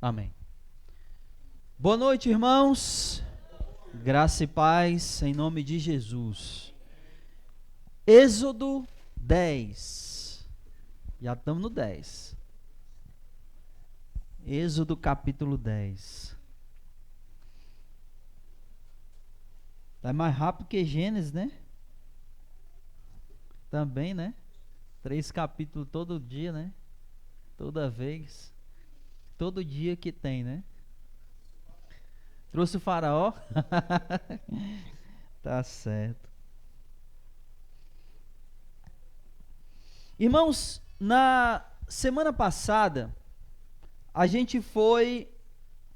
Amém. Boa noite, irmãos. Graça e paz em nome de Jesus. Êxodo 10. Já estamos no 10. Êxodo capítulo 10. Vai mais rápido que Gênesis, né? Também, né? 3 capítulos todo dia, né? Toda vez. Todo dia que tem, né? Trouxe o faraó? Tá certo. Irmãos, na semana passada, a gente foi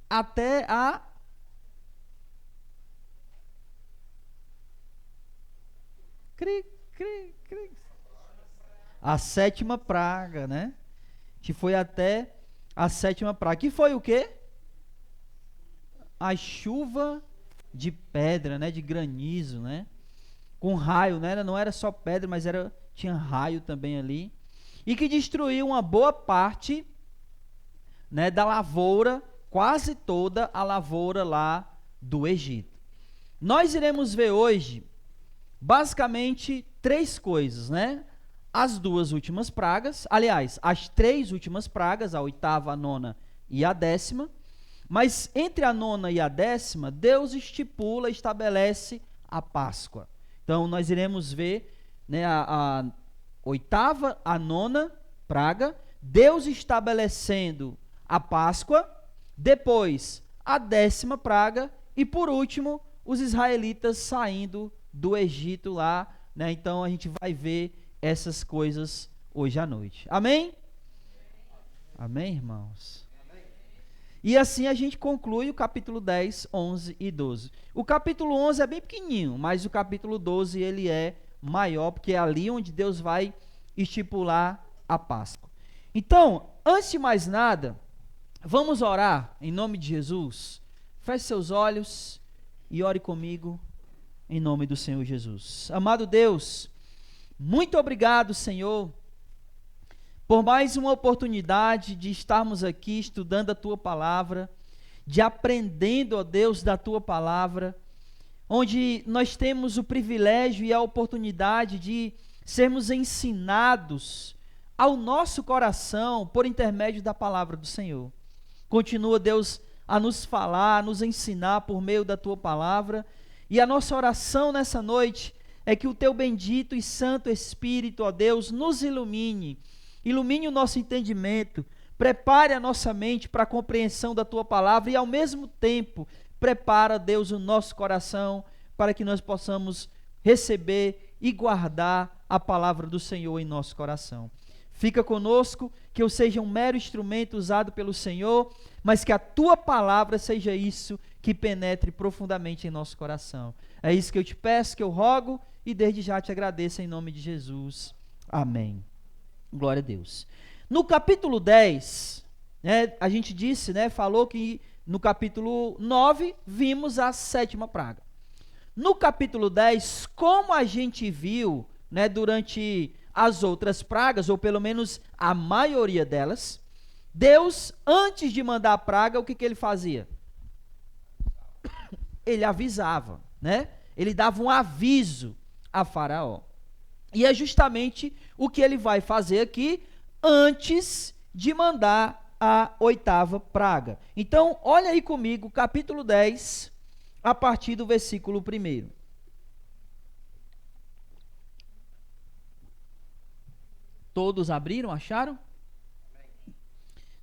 até a sétima praga, né? A gente foi até a sétima praga. Que foi o quê? A chuva de pedra, né? De granizo, né? Com raio, né? Não era só pedra, mas tinha raio também ali. E que destruiu uma boa parte, né, da lavoura, quase toda a lavoura lá do Egito. Nós iremos ver hoje, basicamente, 3 coisas, né? As 2 últimas pragas, aliás, as 3 últimas pragas, a 8ª, a 9ª e a 10ª. Mas entre a 9ª e a 10ª, Deus estabelece a Páscoa. Então, nós iremos ver, né, a 8ª, a 9ª praga, Deus estabelecendo a Páscoa, depois a 10ª praga e, por último, os israelitas saindo do Egito lá, né? Então, a gente vai ver essas coisas hoje à noite. Amém? Amém, irmãos? E assim a gente conclui o capítulo 10, 11 e 12. O capítulo 11 é bem pequenininho, mas o capítulo 12 ele é maior, porque é ali onde Deus vai estipular a Páscoa. Então, antes de mais nada, vamos orar em nome de Jesus. Feche seus olhos e ore comigo em nome do Senhor Jesus. Amado Deus, muito obrigado, Senhor, por mais uma oportunidade de estarmos aqui estudando a Tua Palavra, de aprendendo, ó Deus, da Tua Palavra, onde nós temos o privilégio e a oportunidade de sermos ensinados ao nosso coração por intermédio da Palavra do Senhor. Continua, Deus, a nos falar, a nos ensinar por meio da Tua Palavra, e a nossa oração nessa noite é que o Teu bendito e santo Espírito, ó Deus, nos ilumine o nosso entendimento, prepare a nossa mente para a compreensão da Tua Palavra e, ao mesmo tempo, prepara, Deus, o nosso coração para que nós possamos receber e guardar a Palavra do Senhor em nosso coração. Fica conosco, que eu seja um mero instrumento usado pelo Senhor, mas que a Tua Palavra seja isso que penetre profundamente em nosso coração. É isso que eu te peço, que eu rogo e desde já te agradeço em nome de Jesus. Amém. Glória a Deus. No capítulo 10, né, a gente disse, né, falou que no capítulo 9 vimos a 7ª praga. No capítulo 10, como a gente viu, né, durante as outras pragas, ou pelo menos a maioria delas, Deus, antes de mandar a praga, o que ele fazia? Ele avisava, né? Ele dava um aviso a Faraó. E é justamente o que ele vai fazer aqui antes de mandar a 8ª praga. Então, olha aí comigo, capítulo 10, a partir do versículo 1. Todos abriram, acharam?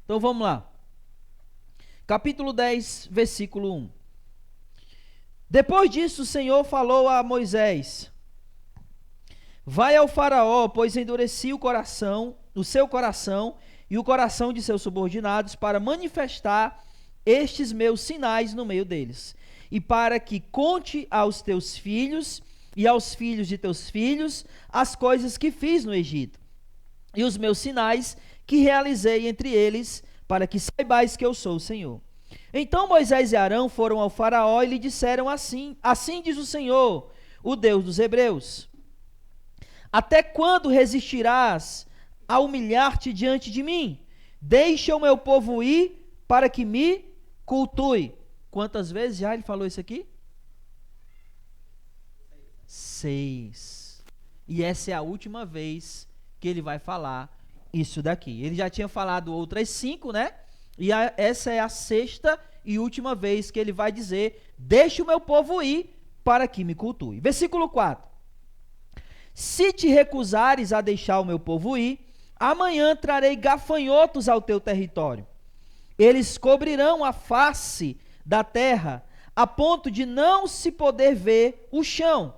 Então vamos lá. Capítulo 10, versículo 1. Depois disso, o Senhor falou a Moisés: vai ao faraó, pois endureci o seu coração e o coração de seus subordinados para manifestar estes meus sinais no meio deles, e para que conte aos teus filhos e aos filhos de teus filhos as coisas que fiz no Egito, e os meus sinais que realizei entre eles, para que saibais que eu sou o Senhor. Então Moisés e Arão foram ao faraó e lhe disseram assim: assim diz o Senhor, o Deus dos hebreus: até quando resistirás a humilhar-te diante de mim? Deixa o meu povo ir para que me cultue. Quantas vezes já ele falou isso aqui? 6. E essa é a última vez que ele vai falar isso daqui. Ele já tinha falado outras 5, né? E essa é a 6ª e última vez que ele vai dizer: deixe o meu povo ir para que me cultue. Versículo 4. Se te recusares a deixar o meu povo ir, amanhã trarei gafanhotos ao teu território. Eles cobrirão a face da terra, a ponto de não se poder ver o chão,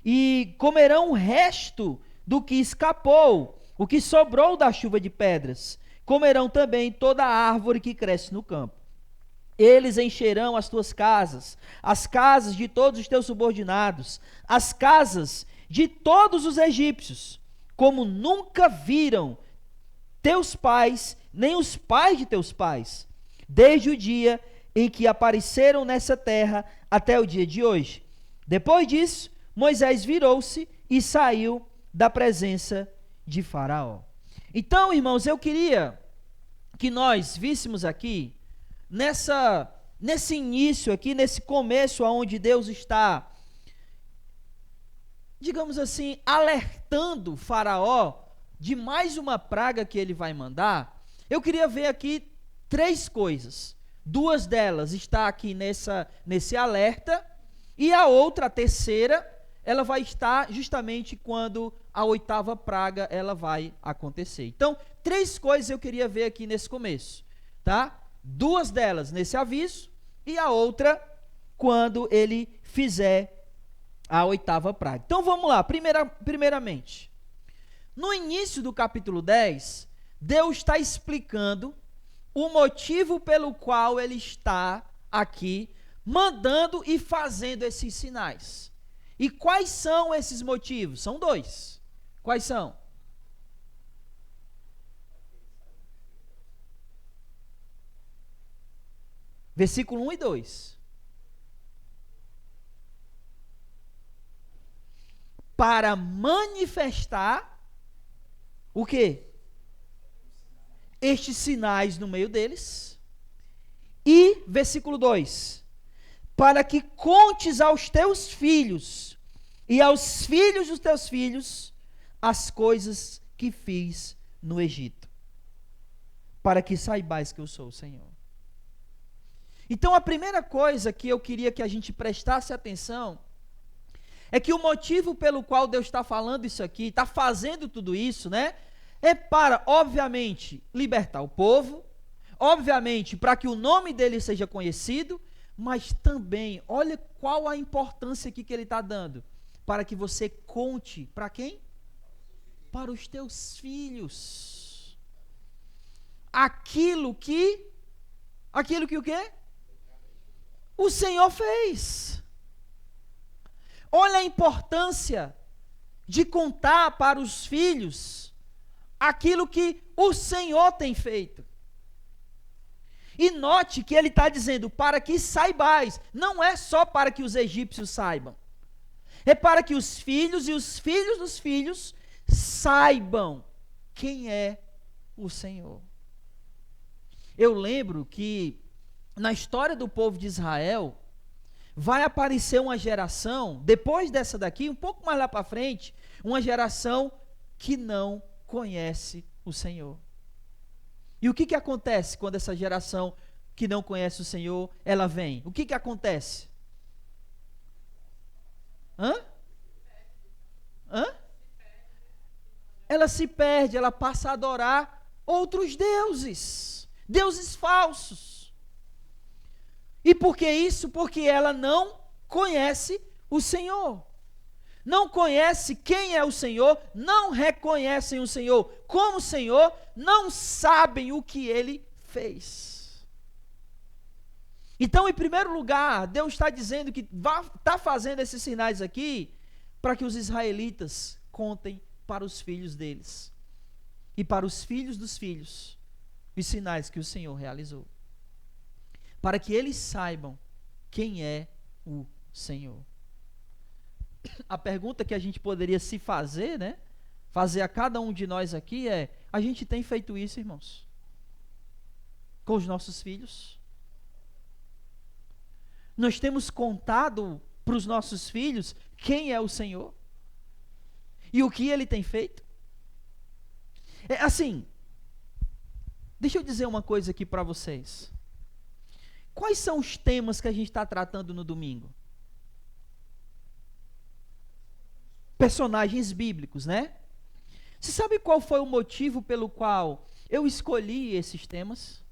e comerão o resto do que escapou, o que sobrou da chuva de pedras. Comerão também toda a árvore que cresce no campo. Eles encherão as tuas casas, as casas de todos os teus subordinados, as casas de todos os egípcios, como nunca viram teus pais, nem os pais de teus pais, desde o dia em que apareceram nessa terra até o dia de hoje. Depois disso, Moisés virou-se e saiu da presença de Faraó. Então, irmãos, eu queria que nós víssemos aqui, nesse início aqui, nesse começo onde Deus está, digamos assim, alertando Faraó de mais uma praga que ele vai mandar. Eu queria ver aqui 3 coisas. 2 delas está aqui nesse alerta, e a outra, a terceira, ela vai estar justamente quando a 8ª praga ela vai acontecer. Então, 3 coisas eu queria ver aqui nesse começo, tá? 2 delas nesse aviso, e a outra quando ele fizer a 8ª praga. Então vamos lá, primeiramente, no início do capítulo 10, Deus está explicando o motivo pelo qual ele está aqui mandando e fazendo esses sinais. E quais são esses motivos? São 2. Quais são? Versículo 1 e 2. Para manifestar o quê? Estes sinais no meio deles. E, versículo 2, para que contes aos teus filhos e aos filhos dos teus filhos as coisas que fiz no Egito, para que saibais que eu sou o Senhor. Então, a primeira coisa que eu queria que a gente prestasse atenção é que o motivo pelo qual Deus está falando isso aqui, está fazendo tudo isso, né? É para, obviamente, libertar o povo, obviamente, para que o nome dele seja conhecido, mas também, olha qual a importância aqui que ele está dando, para que você conte, para quem? Para os teus filhos. Aquilo que o quê? O Senhor fez. Olha a importância de contar para os filhos aquilo que o Senhor tem feito. E note que ele está dizendo, para que saibais, não é só para que os egípcios saibam, é para que os filhos e os filhos dos filhos saibam quem é o Senhor. Eu lembro que na história do povo de Israel, vai aparecer uma geração, depois dessa daqui, um pouco mais lá para frente, uma geração que não conhece o Senhor. E o que acontece quando essa geração que não conhece o Senhor, ela vem? O que acontece? Ela se perde, ela passa a adorar outros deuses, deuses falsos. E por que isso? Porque ela não conhece o Senhor. Não conhece quem é o Senhor, não reconhecem o Senhor como Senhor, não sabem o que Ele fez. Então, em primeiro lugar, Deus está dizendo que está fazendo esses sinais aqui para que os israelitas contem para os filhos deles e para os filhos dos filhos os sinais que o Senhor realizou. Para que eles saibam quem é o Senhor. A pergunta que a gente poderia se fazer, né? Fazer a cada um de nós aqui é: a gente tem feito isso, irmãos? com os nossos filhos? Nós temos contado para os nossos filhos quem é o Senhor? E o que Ele tem feito? Assim, deixa eu dizer uma coisa aqui para vocês. Quais são os temas que a gente está tratando no domingo? Personagens bíblicos, né? Você sabe qual foi o motivo pelo qual eu escolhi esses temas?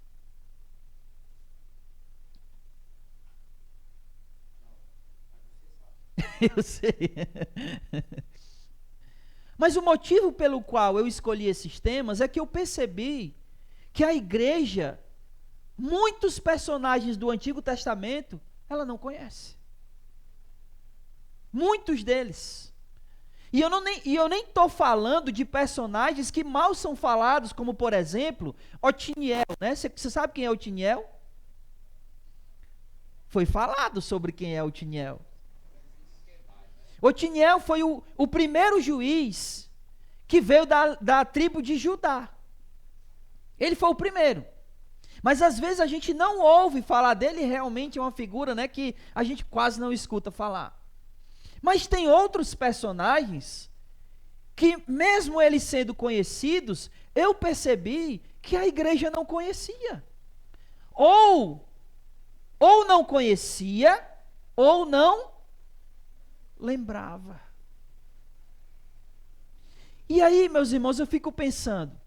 Eu sei. Mas o motivo pelo qual eu escolhi esses temas é que eu percebi que a igreja, muitos personagens do Antigo Testamento, ela não conhece. Muitos deles. E eu nem estou falando de personagens que mal são falados, como por exemplo, Otiniel, né? Você sabe quem é Otiniel? Foi falado sobre quem é Otiniel. Otiniel foi o primeiro juiz que veio da tribo de Judá. Ele foi o primeiro. Mas às vezes a gente não ouve falar dele, realmente é uma figura, né, que a gente quase não escuta falar. Mas tem outros personagens que, mesmo eles sendo conhecidos, eu percebi que a igreja não conhecia. Ou não conhecia, ou não lembrava. E aí, meus irmãos, eu fico pensando,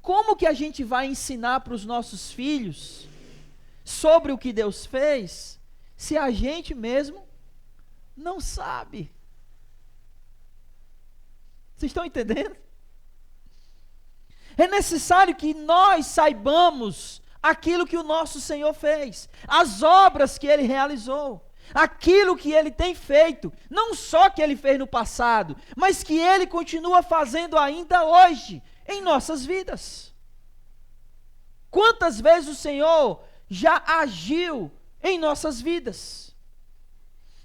como que a gente vai ensinar para os nossos filhos sobre o que Deus fez, se a gente mesmo não sabe? Vocês estão entendendo? É necessário que nós saibamos aquilo que o nosso Senhor fez, as obras que Ele realizou, aquilo que Ele tem feito, não só que Ele fez no passado, mas que Ele continua fazendo ainda hoje, em nossas vidas. Quantas vezes o Senhor já agiu em nossas vidas?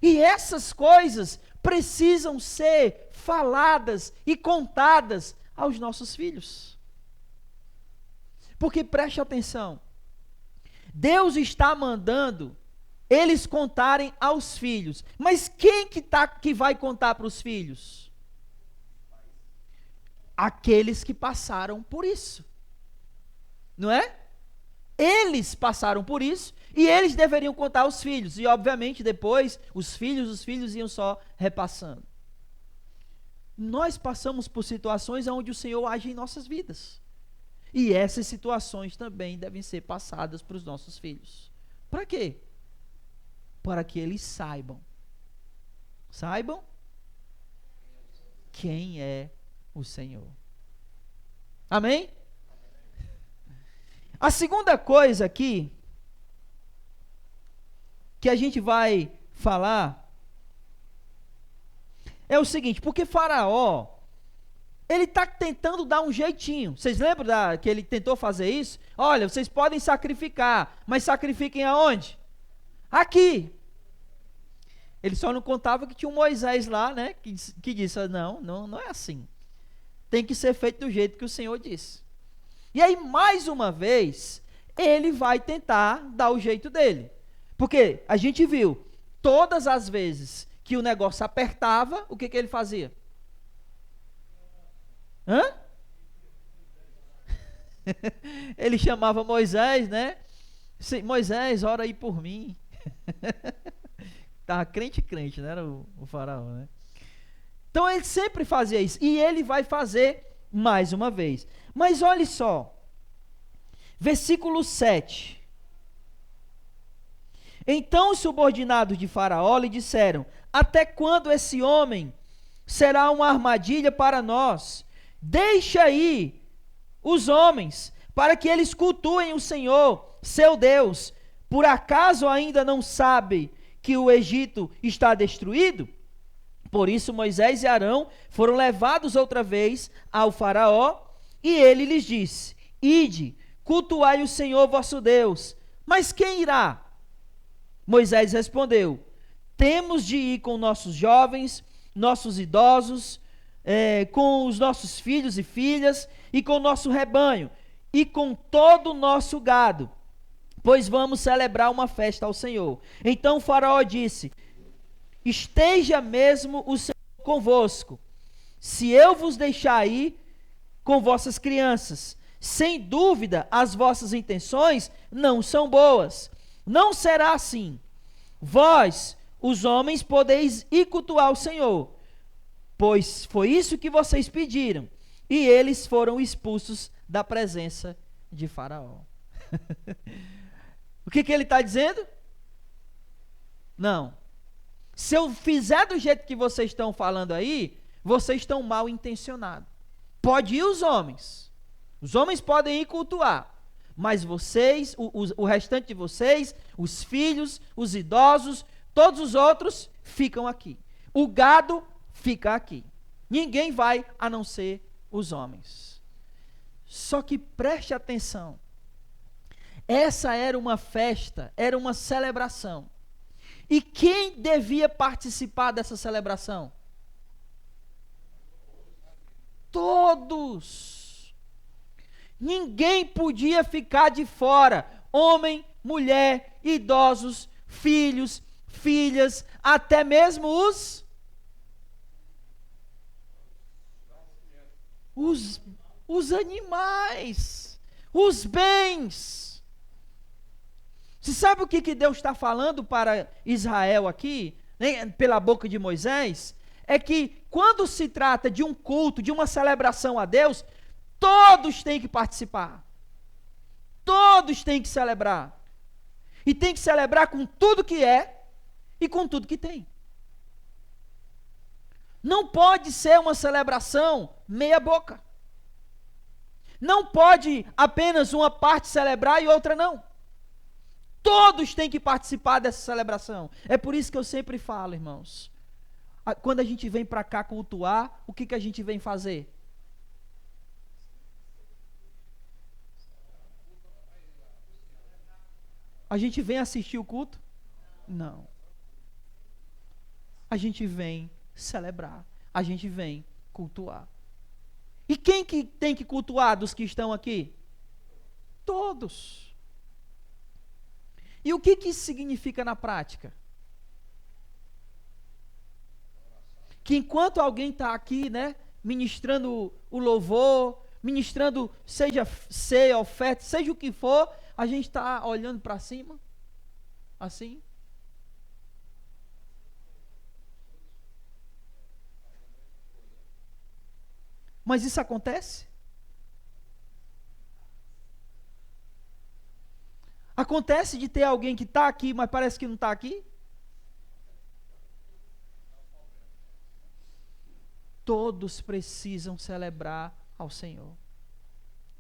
E essas coisas precisam ser faladas e contadas aos nossos filhos. Porque preste atenção, Deus está mandando eles contarem aos filhos. Mas quem que vai contar para os filhos? Aqueles que passaram por isso. Não é? Eles passaram por isso e eles deveriam contar aos filhos. E obviamente depois os filhos iam só repassando. Nós passamos por situações onde o Senhor age em nossas vidas. E essas situações também devem ser passadas para os nossos filhos. Para quê? Para que eles saibam quem é o Senhor. Amém? A segunda coisa aqui que a gente vai falar é o seguinte, porque Faraó, ele está tentando dar um jeitinho. Vocês lembram que ele tentou fazer isso? Olha, vocês podem sacrificar, mas sacrifiquem aonde? Aqui. Ele só não contava que tinha um Moisés lá, né, que disse, não é assim. Tem que ser feito do jeito que o Senhor disse. E aí, mais uma vez, ele vai tentar dar o jeito dele. Porque a gente viu, todas as vezes que o negócio apertava, o que ele fazia? Ele chamava Moisés, né? Moisés, ora aí por mim. Estava crente, né? Era o faraó, né? Então ele sempre fazia isso. E ele vai fazer mais uma vez. Mas olhe só. Versículo 7. Então os subordinados de Faraó lhe disseram: até quando esse homem será uma armadilha para nós? Deixa aí os homens, para que eles cultuem o Senhor, seu Deus. Por acaso ainda não sabe que o Egito está destruído? Por isso Moisés e Arão foram levados outra vez ao Faraó, e ele lhes disse: ide, cultuai o Senhor vosso Deus. Mas quem irá? Moisés respondeu: temos de ir com nossos jovens, nossos idosos, com os nossos filhos e filhas, e com o nosso rebanho, e com todo o nosso gado, pois vamos celebrar uma festa ao Senhor. Então o faraó disse: esteja mesmo o Senhor convosco, se eu vos deixar ir com vossas crianças. Sem dúvida, as vossas intenções não são boas. Não será assim. Vós, os homens, podeis ir cultuar o Senhor, pois foi isso que vocês pediram. E eles foram expulsos da presença de Faraó. O que ele está dizendo? Não. Se eu fizer do jeito que vocês estão falando aí, vocês estão mal intencionados. Pode ir os homens. Os homens podem ir cultuar. Mas vocês, o restante de vocês, os filhos, os idosos, todos os outros ficam aqui. O gado fica aqui. Ninguém vai a não ser os homens. Só que preste atenção. Essa era uma festa, era uma celebração. E quem devia participar dessa celebração? Todos. Ninguém podia ficar de fora. Homem, mulher, idosos, filhos, filhas, até mesmo os animais, os bens. Você sabe o que Deus está falando para Israel aqui, né, pela boca de Moisés? É que quando se trata de um culto, de uma celebração a Deus, todos têm que participar. Todos têm que celebrar. E tem que celebrar com tudo que é e com tudo que tem. Não pode ser uma celebração meia boca. Não pode apenas uma parte celebrar e outra não. Todos têm que participar dessa celebração. É por isso que eu sempre falo, irmãos. Quando a gente vem para cá cultuar, o que a gente vem fazer? A gente vem assistir o culto? Não. A gente vem celebrar. A gente vem cultuar. E quem que tem que cultuar dos que estão aqui? Todos. E o que isso significa na prática? Que enquanto alguém está aqui, né, ministrando o louvor, ministrando, seja ceia, oferta, seja o que for, a gente está olhando para cima, assim. Mas isso acontece? Acontece de ter alguém que está aqui, mas parece que não está aqui? Todos precisam celebrar ao Senhor.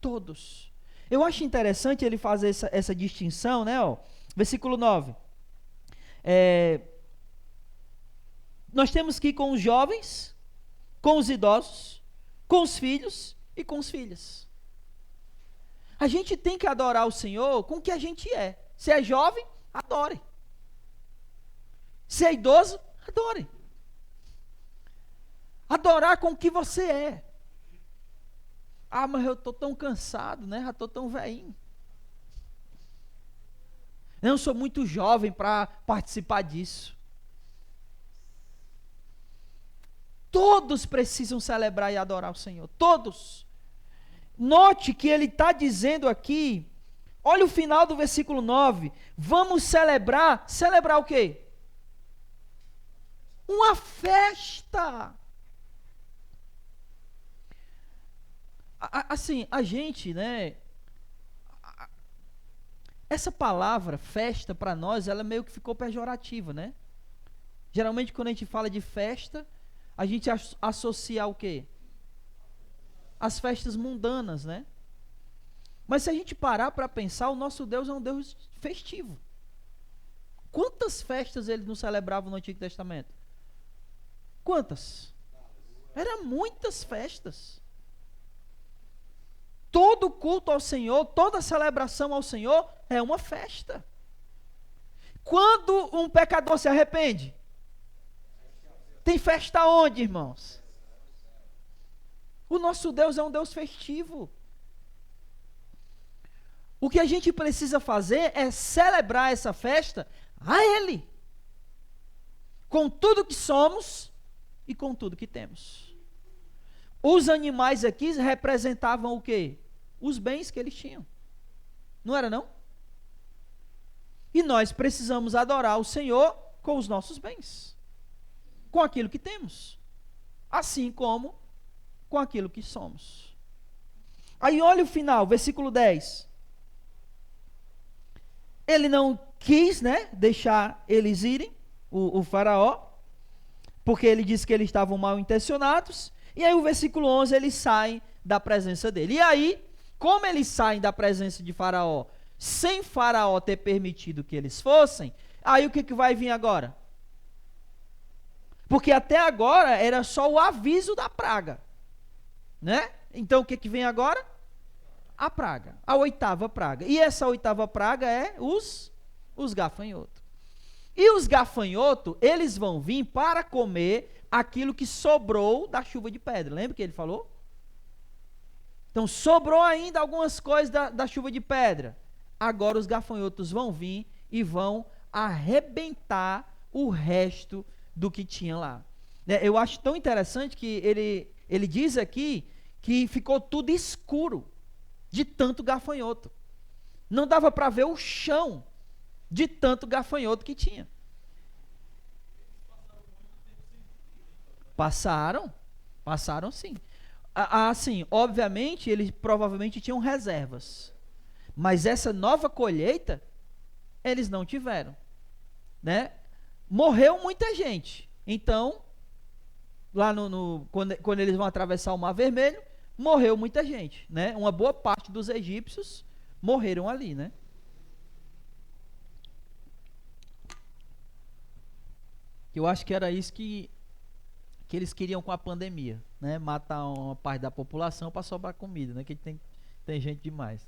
Todos. Eu acho interessante ele fazer essa distinção, né? Ó, versículo 9. Nós temos que ir com os jovens, com os idosos, com os filhos e com as filhas. A gente tem que adorar o Senhor com o que a gente é. Se é jovem, adore. Se é idoso, adore. Adorar com o que você é. Ah, mas eu estou tão cansado, né? Já estou tão velhinho. Eu não sou muito jovem para participar disso. Todos precisam celebrar e adorar o Senhor. Todos. Note que ele está dizendo aqui, olha o final do versículo 9, vamos celebrar, celebrar o quê? Uma festa. Assim, a gente, né, essa palavra festa para nós, ela meio que ficou pejorativa, né? Geralmente quando a gente fala de festa, a gente associa o quê? As festas mundanas, né? Mas se a gente parar para pensar, o nosso Deus é um Deus festivo. Quantas festas ele não celebrava no Antigo Testamento? Quantas? Eram muitas festas. Todo culto ao Senhor, toda celebração ao Senhor é uma festa. Quando um pecador se arrepende? Tem festa onde, irmãos? O nosso Deus é um Deus festivo. O que a gente precisa fazer é celebrar essa festa a Ele, com tudo que somos e com tudo que temos. Os animais aqui representavam o quê? Os bens que eles tinham. Não era não? E nós precisamos adorar o Senhor com os nossos bens, com aquilo que temos, assim como com aquilo que somos. Aí olha o final, versículo 10. Ele não quis, né, deixar eles irem, o faraó, porque ele disse que eles estavam mal intencionados. E aí o versículo 11, eles saem da presença dele. E aí, como eles saem da presença de faraó, sem faraó ter permitido que eles fossem, aí o que vai vir agora? Porque até agora era só o aviso da praga, né? Então o que vem agora? A praga, a 8ª praga. E essa 8ª praga é os gafanhotos. E os gafanhotos, eles vão vir para comer aquilo que sobrou da chuva de pedra. Lembra que ele falou? Então sobrou ainda algumas coisas da chuva de pedra. Agora os gafanhotos vão vir e vão arrebentar o resto do que tinha lá. Eu acho tão interessante que ele diz aqui que ficou tudo escuro de tanto gafanhoto. Não dava para ver o chão de tanto gafanhoto que tinha. Passaram sim. Assim, obviamente, eles provavelmente tinham reservas. Mas essa nova colheita, eles não tiveram, né? Morreu muita gente. Então, lá quando eles vão atravessar o Mar Vermelho, morreu muita gente, né? Uma boa parte dos egípcios morreram ali, né? Eu acho que era isso que eles queriam com a pandemia, né? Matar uma parte da população para sobrar comida, né? Que tem gente demais.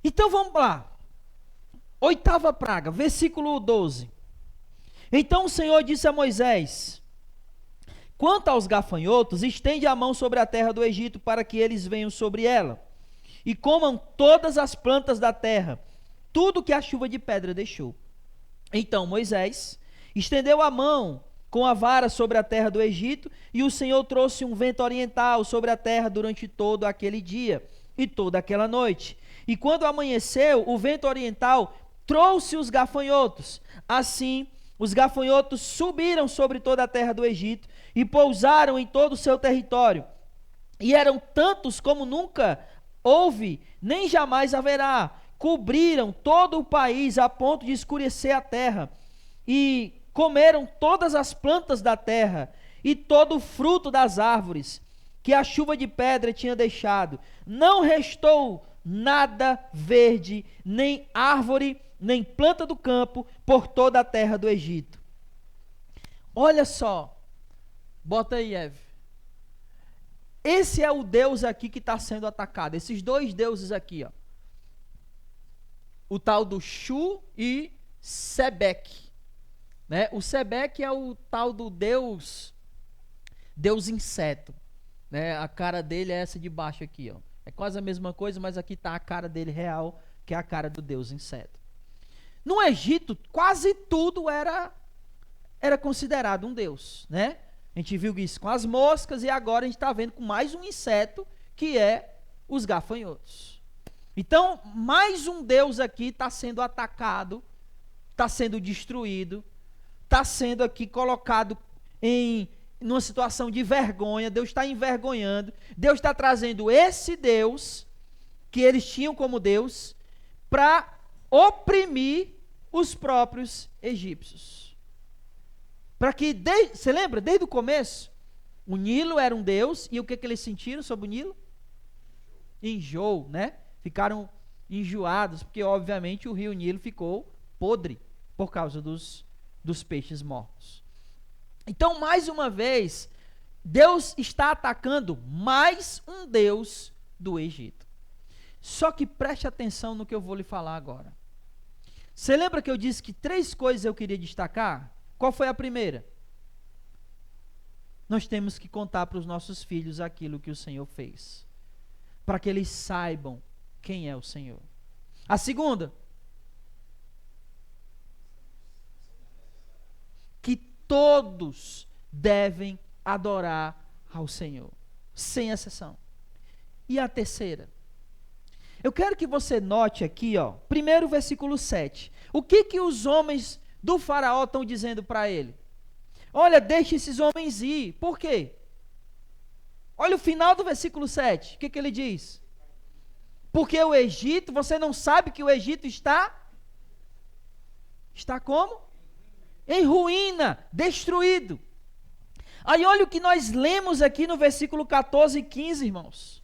Então vamos lá. 8ª praga, versículo 12. Então o Senhor disse a Moisés: quanto aos gafanhotos, estende a mão sobre a terra do Egito, para que eles venham sobre ela e comam todas as plantas da terra, tudo que a chuva de pedra deixou. Então Moisés estendeu a mão com a vara sobre a terra do Egito, e o Senhor trouxe um vento oriental sobre a terra durante todo aquele dia e toda aquela noite. E quando amanheceu, o vento oriental trouxe os gafanhotos. Assim, os gafanhotos subiram sobre toda a terra do Egito e pousaram em todo o seu território. E eram tantos como nunca houve, nem jamais haverá. Cobriram todo o país a ponto de escurecer a terra. E comeram todas as plantas da terra e todo o fruto das árvores que a chuva de pedra tinha deixado. Não restou nada verde, nem árvore, nem planta do campo, por toda a terra do Egito. Olha só, bota aí, Eve. Esse é o Deus aqui que está sendo atacado, esses dois deuses aqui, ó. O tal do Shu e Sebeque. Né? O Sebeque é o tal do Deus inseto, né? A cara dele é essa de baixo aqui, ó. É quase a mesma coisa, mas aqui está a cara dele real, que é a cara do Deus inseto. No Egito, quase tudo era considerado um deus, né? A gente viu isso com as moscas e agora a gente está vendo com mais um inseto, que é os gafanhotos. Então, mais um deus aqui está sendo atacado, está sendo destruído, está sendo aqui colocado numa situação de vergonha. Deus está envergonhando. Deus está trazendo esse Deus, que eles tinham como Deus, para oprimir os próprios egípcios. Para que, você lembra, desde o começo, o Nilo era um Deus, e o que eles sentiram sobre o Nilo? Enjoo, né? Ficaram enjoados, porque obviamente o rio Nilo ficou podre, por causa dos peixes mortos. Então, mais uma vez, Deus está atacando mais um Deus do Egito. Só que preste atenção no que eu vou lhe falar agora. Você lembra que eu disse que 3 coisas eu queria destacar? Qual foi a primeira? Nós temos que contar para os nossos filhos aquilo que o Senhor fez. para que eles saibam quem é o Senhor. A segunda, que todos devem adorar ao Senhor, sem exceção. E a terceira, eu quero que você note aqui, primeiro versículo 7. O que os homens do faraó estão dizendo para ele? Olha, deixe esses homens ir. Por quê? Olha o final do versículo 7. O que ele diz? Porque o Egito, você não sabe que o Egito está como? Em ruína, destruído. Aí olha o que nós lemos aqui no versículo 14 e 15, irmãos.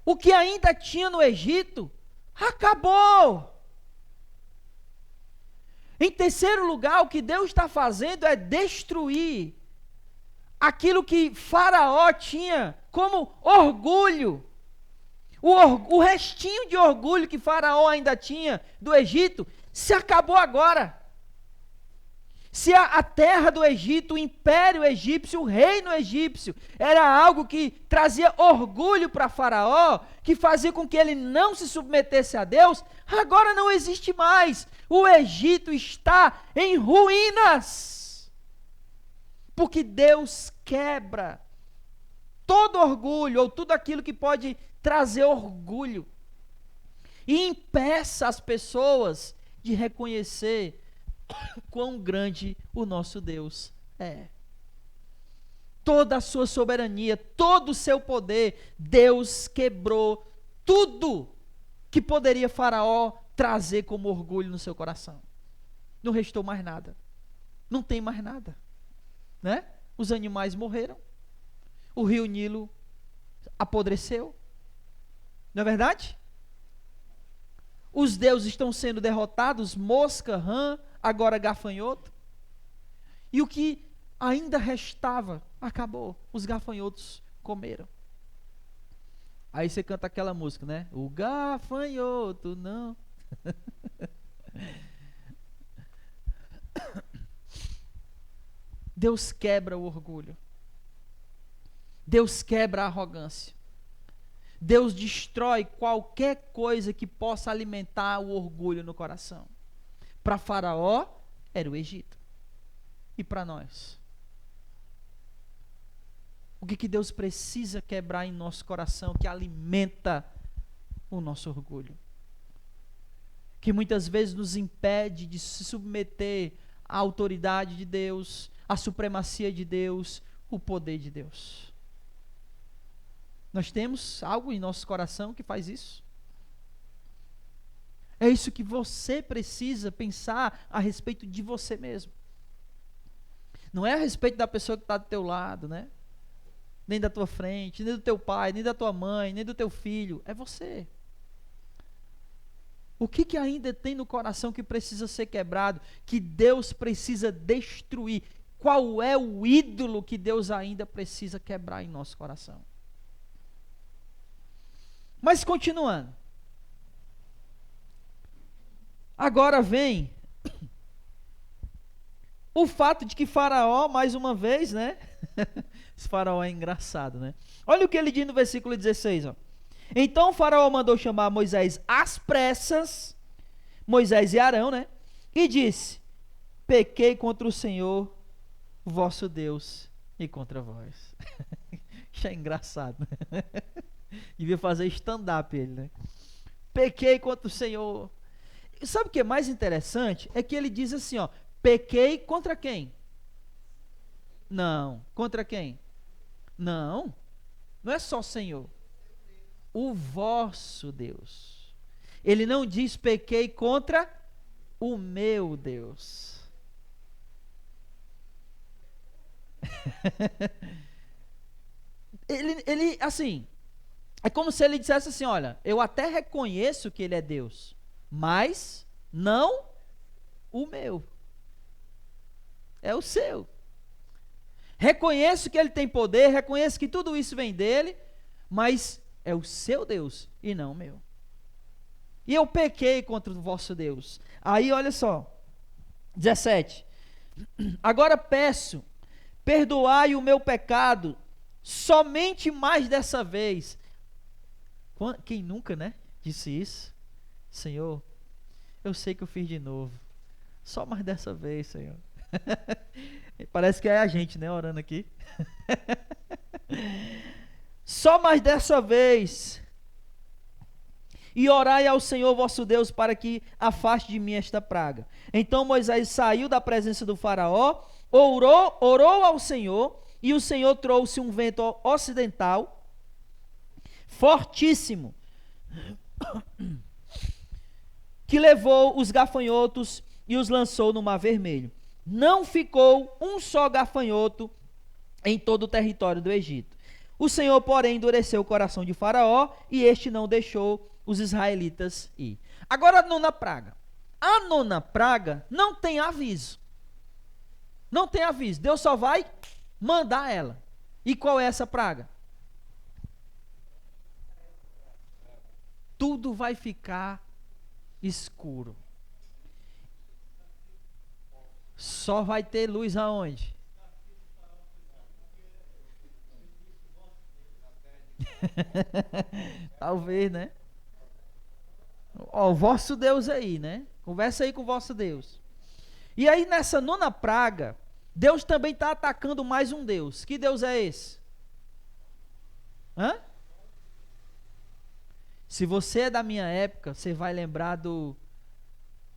O que ainda tinha no Egito, acabou. Em terceiro lugar, o que Deus está fazendo é destruir aquilo que Faraó tinha como orgulho. O restinho de orgulho que Faraó ainda tinha do Egito, se acabou agora. Se a terra do Egito, o império egípcio, o reino egípcio, era algo que trazia orgulho para Faraó, que fazia com que ele não se submetesse a Deus, agora não existe mais. O Egito está em ruínas. Porque Deus quebra todo orgulho, ou tudo aquilo que pode trazer orgulho, e impeça as pessoas de reconhecer quão grande o nosso Deus é. Toda a sua soberania, todo o seu poder, Deus quebrou tudo que poderia Faraó trazer como orgulho no seu coração. Não restou mais nada. Não tem mais nada, né? Os animais morreram. O rio Nilo apodreceu. Não é verdade? Os deuses estão sendo derrotados, mosca, rã, agora gafanhoto. E o que ainda restava, acabou. Os gafanhotos comeram. Aí você canta aquela música, né? O gafanhoto não. Deus quebra o orgulho. Deus quebra a arrogância. Deus destrói qualquer coisa que possa alimentar o orgulho no coração. Para Faraó, era o Egito. E para nós? O que Deus precisa quebrar em nosso coração que alimenta o nosso orgulho? Que muitas vezes nos impede de se submeter à autoridade de Deus, à supremacia de Deus, o poder de Deus. Nós temos algo em nosso coração que faz isso. É isso que você precisa pensar a respeito de você mesmo. Não é a respeito da pessoa que está do teu lado, né? Nem da tua frente, nem do teu pai, nem da tua mãe, nem do teu filho. É você. O que ainda tem no coração que precisa ser quebrado, que Deus precisa destruir? Qual é o ídolo que Deus ainda precisa quebrar em nosso coração? Mas continuando. Agora vem o fato de que Faraó, mais uma vez, né? Esse Faraó é engraçado, né? Olha o que ele diz no versículo 16, ó. Então Faraó mandou chamar Moisés às pressas, Moisés e Arão, né? E disse: pequei contra o Senhor, vosso Deus, e contra vós. Isso é engraçado, né? Devia fazer stand-up ele, né? Pequei contra o Senhor. E sabe o que é mais interessante? É que ele diz assim, ó: pequei contra quem? Não. Contra quem? Não. Não é só Senhor. O vosso Deus. Ele não diz pequei contra o meu Deus. ele, assim, é como se ele dissesse assim: olha, eu até reconheço que ele é Deus, mas não o meu. É o seu. Reconheço que ele tem poder, reconheço que tudo isso vem dele, mas é o seu Deus e não o meu. E eu pequei contra o vosso Deus. Aí olha só, 17. Agora peço, perdoai o meu pecado, somente mais dessa vez. Quem nunca, né, disse isso? Senhor, eu sei que eu fiz de novo. Só mais dessa vez, Senhor. Parece que é a gente, né, orando aqui. Só mais dessa vez. E orai ao Senhor vosso Deus para que afaste de mim esta praga. Então Moisés saiu da presença do faraó, orou ao Senhor, e o Senhor trouxe um vento ocidental fortíssimo, que levou os gafanhotos e os lançou no Mar Vermelho. Não ficou um só gafanhoto em todo o território do Egito. O Senhor, porém, endureceu o coração de Faraó, e este não deixou os israelitas ir. Agora a nona praga. A nona praga não tem aviso. Não tem aviso. Deus só vai mandar ela. E qual é essa praga? Tudo vai ficar escuro. Só vai ter luz aonde? Talvez, né? Ó, o vosso Deus aí, né? Conversa aí com o vosso Deus. E aí nessa nona praga, Deus também está atacando mais um Deus. Que Deus é esse? Hã? Se você é da minha época, você vai lembrar do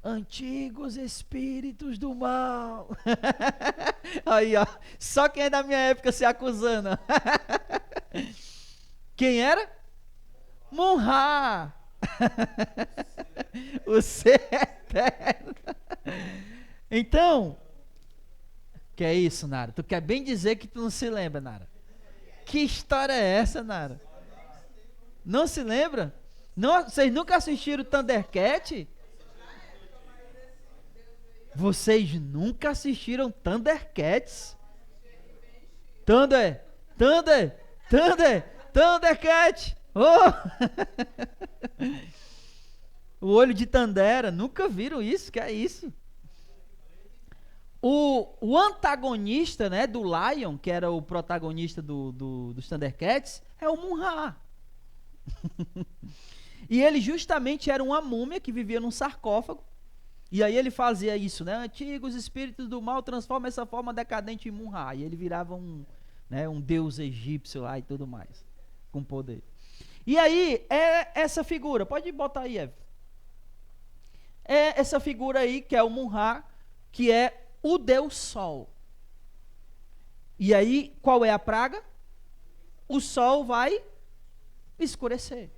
antigos espíritos do mal. Aí, ó. Só quem é da minha época se acusando. Quem era? Mun-Ra. O ser eterno. Então, que é isso, Nara? Tu quer bem dizer que tu não se lembra, Nara? Que história é essa, Nara? Não se lembra? Não, vocês nunca assistiram Thundercat? Vocês nunca assistiram Thundercats? Thundercat! Oh! O olho de Tandera, nunca viram isso? Que é isso? O antagonista, né, do Lion, que era o protagonista dos Thundercats, é o Mun-Ra. E ele justamente era uma múmia que vivia num sarcófago. E aí ele fazia isso, né? Antigos espíritos do mal transformam essa forma decadente em Mun-Ra. E ele virava um deus egípcio lá e tudo mais, com poder. E aí, é essa figura, pode botar aí, Eve. É essa figura aí, que é o Mun-Ra, que é o Deus Sol. E aí, qual é a praga? O Sol vai escurecer.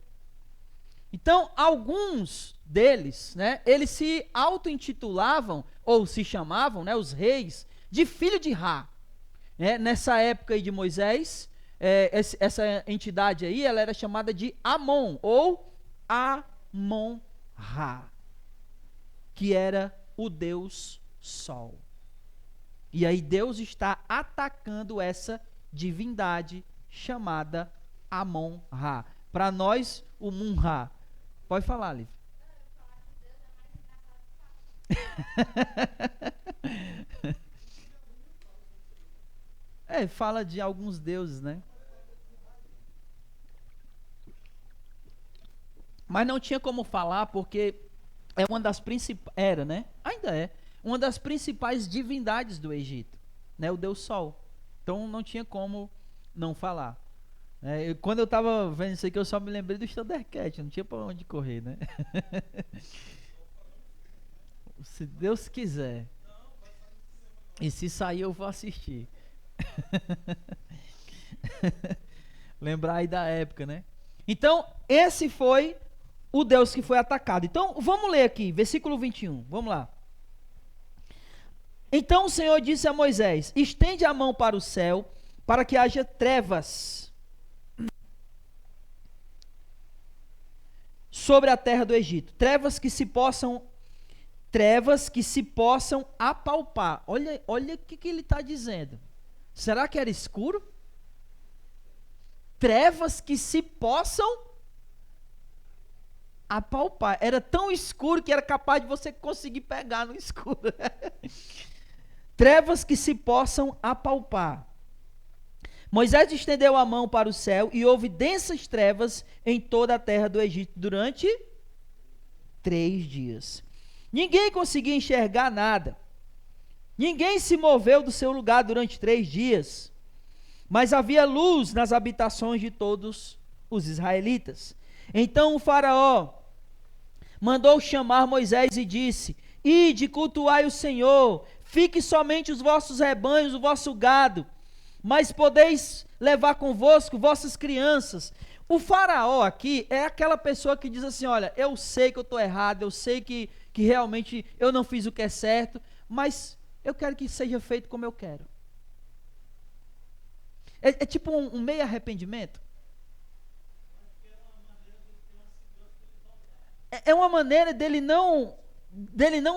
Então, alguns deles, né, eles se auto-intitulavam, ou se chamavam, né, os reis, de filho de Ra. Nessa época aí de Moisés, essa entidade aí, ela era chamada de Amon, ou Amon-Ra, que era o Deus Sol. E aí Deus está atacando essa divindade chamada Amon-Ra. Para nós, o Mun-Ra. Pode falar, Lívia. Fala de alguns deuses, né? Mas não tinha como falar porque é uma das principais, era, né? Ainda é uma das principais divindades do Egito, né? O Deus Sol. Então não tinha como não falar. Quando eu estava vendo isso aqui, eu só me lembrei do Thundercat, não tinha para onde correr, né? Se Deus quiser. E se sair, eu vou assistir. Lembrar aí da época, né? Então, esse foi o Deus que foi atacado. Então, vamos ler aqui, versículo 21. Vamos lá. Então o Senhor disse a Moisés: estende a mão para o céu, para que haja trevas sobre a terra do Egito, trevas que se possam apalpar. Olha o que ele está dizendo. Será que era escuro? Trevas que se possam apalpar. Era tão escuro que era capaz de você conseguir pegar no escuro. Trevas que se possam apalpar, Moisés estendeu a mão para o céu e houve densas trevas em toda a terra do Egito durante 3 dias. Ninguém conseguia enxergar nada. Ninguém se moveu do seu lugar durante 3 dias. Mas havia luz nas habitações de todos os israelitas. Então o faraó mandou chamar Moisés e disse: Ide, cultuai o Senhor, fique somente os vossos rebanhos, o vosso gado, mas podeis levar convosco vossas crianças. O faraó aqui é aquela pessoa que diz assim: olha, eu sei que eu estou errado, eu sei que realmente eu não fiz o que é certo, mas eu quero que seja feito como eu quero. É tipo um meio arrependimento. É uma maneira dele não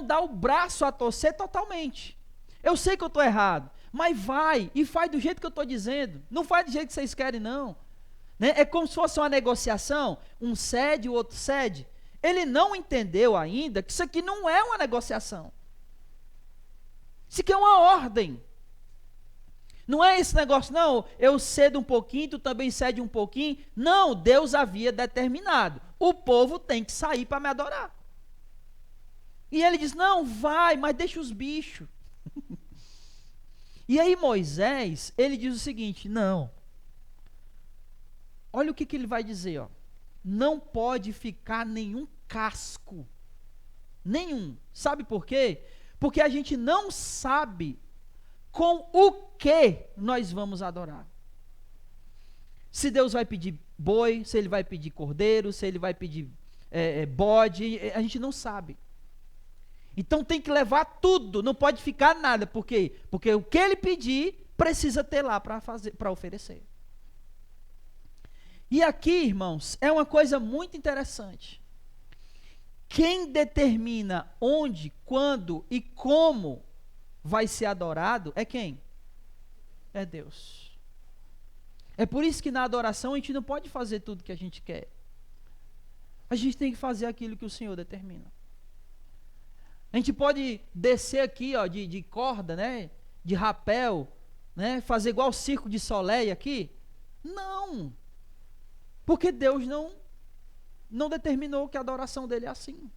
dar o braço a torcer totalmente. Eu sei que eu estou errado, mas vai, e faz do jeito que eu estou dizendo. Não faz do jeito que vocês querem, não. Né? É como se fosse uma negociação, um cede, o outro cede. Ele não entendeu ainda que isso aqui não é uma negociação. Isso aqui é uma ordem. Não é esse negócio, não, eu cedo um pouquinho, tu também cede um pouquinho. Não, Deus havia determinado. O povo tem que sair para me adorar. E ele diz: não, vai, mas deixa os bichos. E aí Moisés, ele diz o seguinte: não. Olha o que ele vai dizer, ó. Não pode ficar nenhum casco. Nenhum. Sabe por quê? Porque a gente não sabe com o que nós vamos adorar. Se Deus vai pedir boi, se ele vai pedir cordeiro, se ele vai pedir bode, a gente não sabe. Então tem que levar tudo, não pode ficar nada. Por quê? Porque o que ele pedir, precisa ter lá para oferecer. E aqui, irmãos, é uma coisa muito interessante. Quem determina onde, quando e como vai ser adorado é quem? É Deus. É por isso que na adoração a gente não pode fazer tudo que a gente quer. A gente tem que fazer aquilo que o Senhor determina. A gente pode descer aqui, ó, de corda, né? De rapel, né? Fazer igual o circo de Soleil aqui? Não. Porque Deus não determinou que a adoração dele é assim.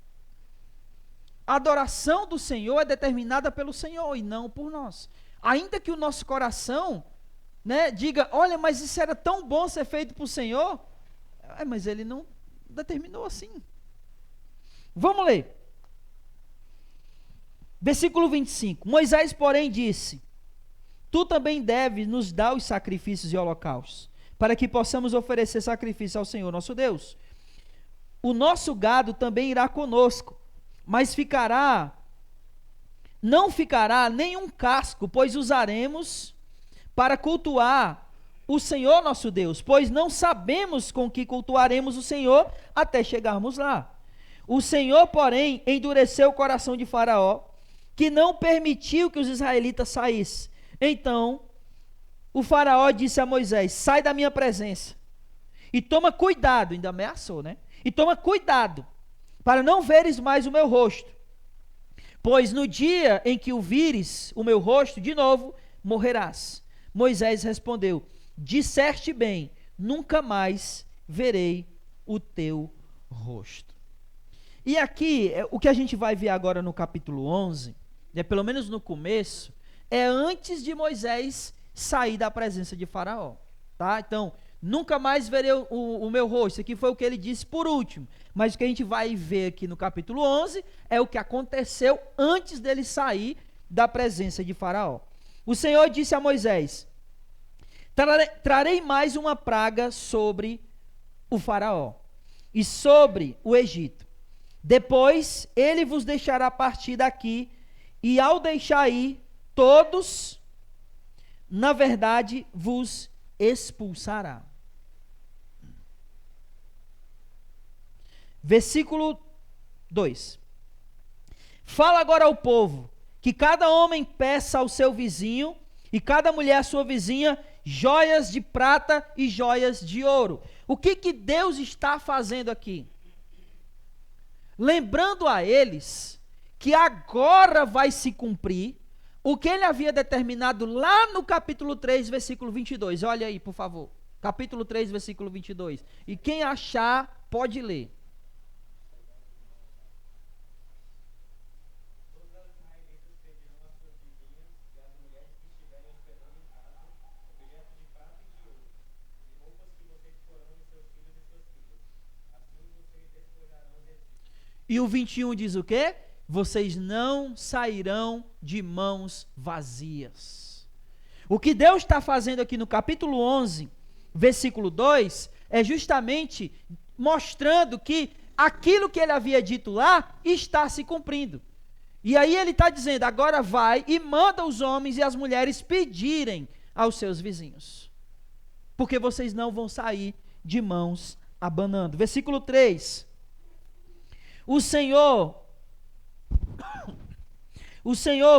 A adoração do Senhor é determinada pelo Senhor e não por nós. Ainda que o nosso coração, né, diga: olha, mas isso era tão bom ser feito por Senhor. Mas ele não determinou assim. Vamos ler. Versículo 25. Moisés, porém, disse: Tu também deves nos dar os sacrifícios e holocaustos, para que possamos oferecer sacrifício ao Senhor nosso Deus. O nosso gado também irá conosco, mas não ficará nenhum casco, pois usaremos para cultuar o Senhor nosso Deus, pois não sabemos com que cultuaremos o Senhor até chegarmos lá. O Senhor, porém, endureceu o coração de Faraó, que não permitiu que os israelitas saíssem. Então, o Faraó disse a Moisés: sai da minha presença, e toma cuidado, ainda ameaçou, né? E toma cuidado, para não veres mais o meu rosto, pois no dia em que o vires o meu rosto de novo, morrerás. Moisés respondeu: disseste bem, nunca mais verei o teu rosto. E aqui, o que a gente vai ver agora no capítulo 11, pelo menos no começo, é antes de Moisés sair da presença de Faraó, tá? Então, nunca mais verei o meu rosto. Isso aqui foi o que ele disse por último. Mas o que a gente vai ver aqui no capítulo 11 é o que aconteceu antes dele sair da presença de Faraó. O Senhor disse a Moisés: trarei mais uma praga sobre o Faraó e sobre o Egito. Depois ele vos deixará partir daqui, e ao deixar ir todos, na verdade, vos expulsará. Versículo 2. Fala agora ao povo, que cada homem peça ao seu vizinho, e cada mulher à sua vizinha, joias de prata e joias de ouro. O que Deus está fazendo aqui? Lembrando a eles que agora vai se cumprir o que ele havia determinado lá no capítulo 3, versículo 22. Olha aí, por favor. Capítulo 3, versículo 22. E quem achar, pode ler. E o 21 diz o quê? Vocês não sairão de mãos vazias. O que Deus está fazendo aqui no capítulo 11, versículo 2, é justamente mostrando que aquilo que ele havia dito lá está se cumprindo. E aí ele está dizendo, agora vai e manda os homens e as mulheres pedirem aos seus vizinhos. Porque vocês não vão sair de mãos abanando. Versículo 3. O Senhor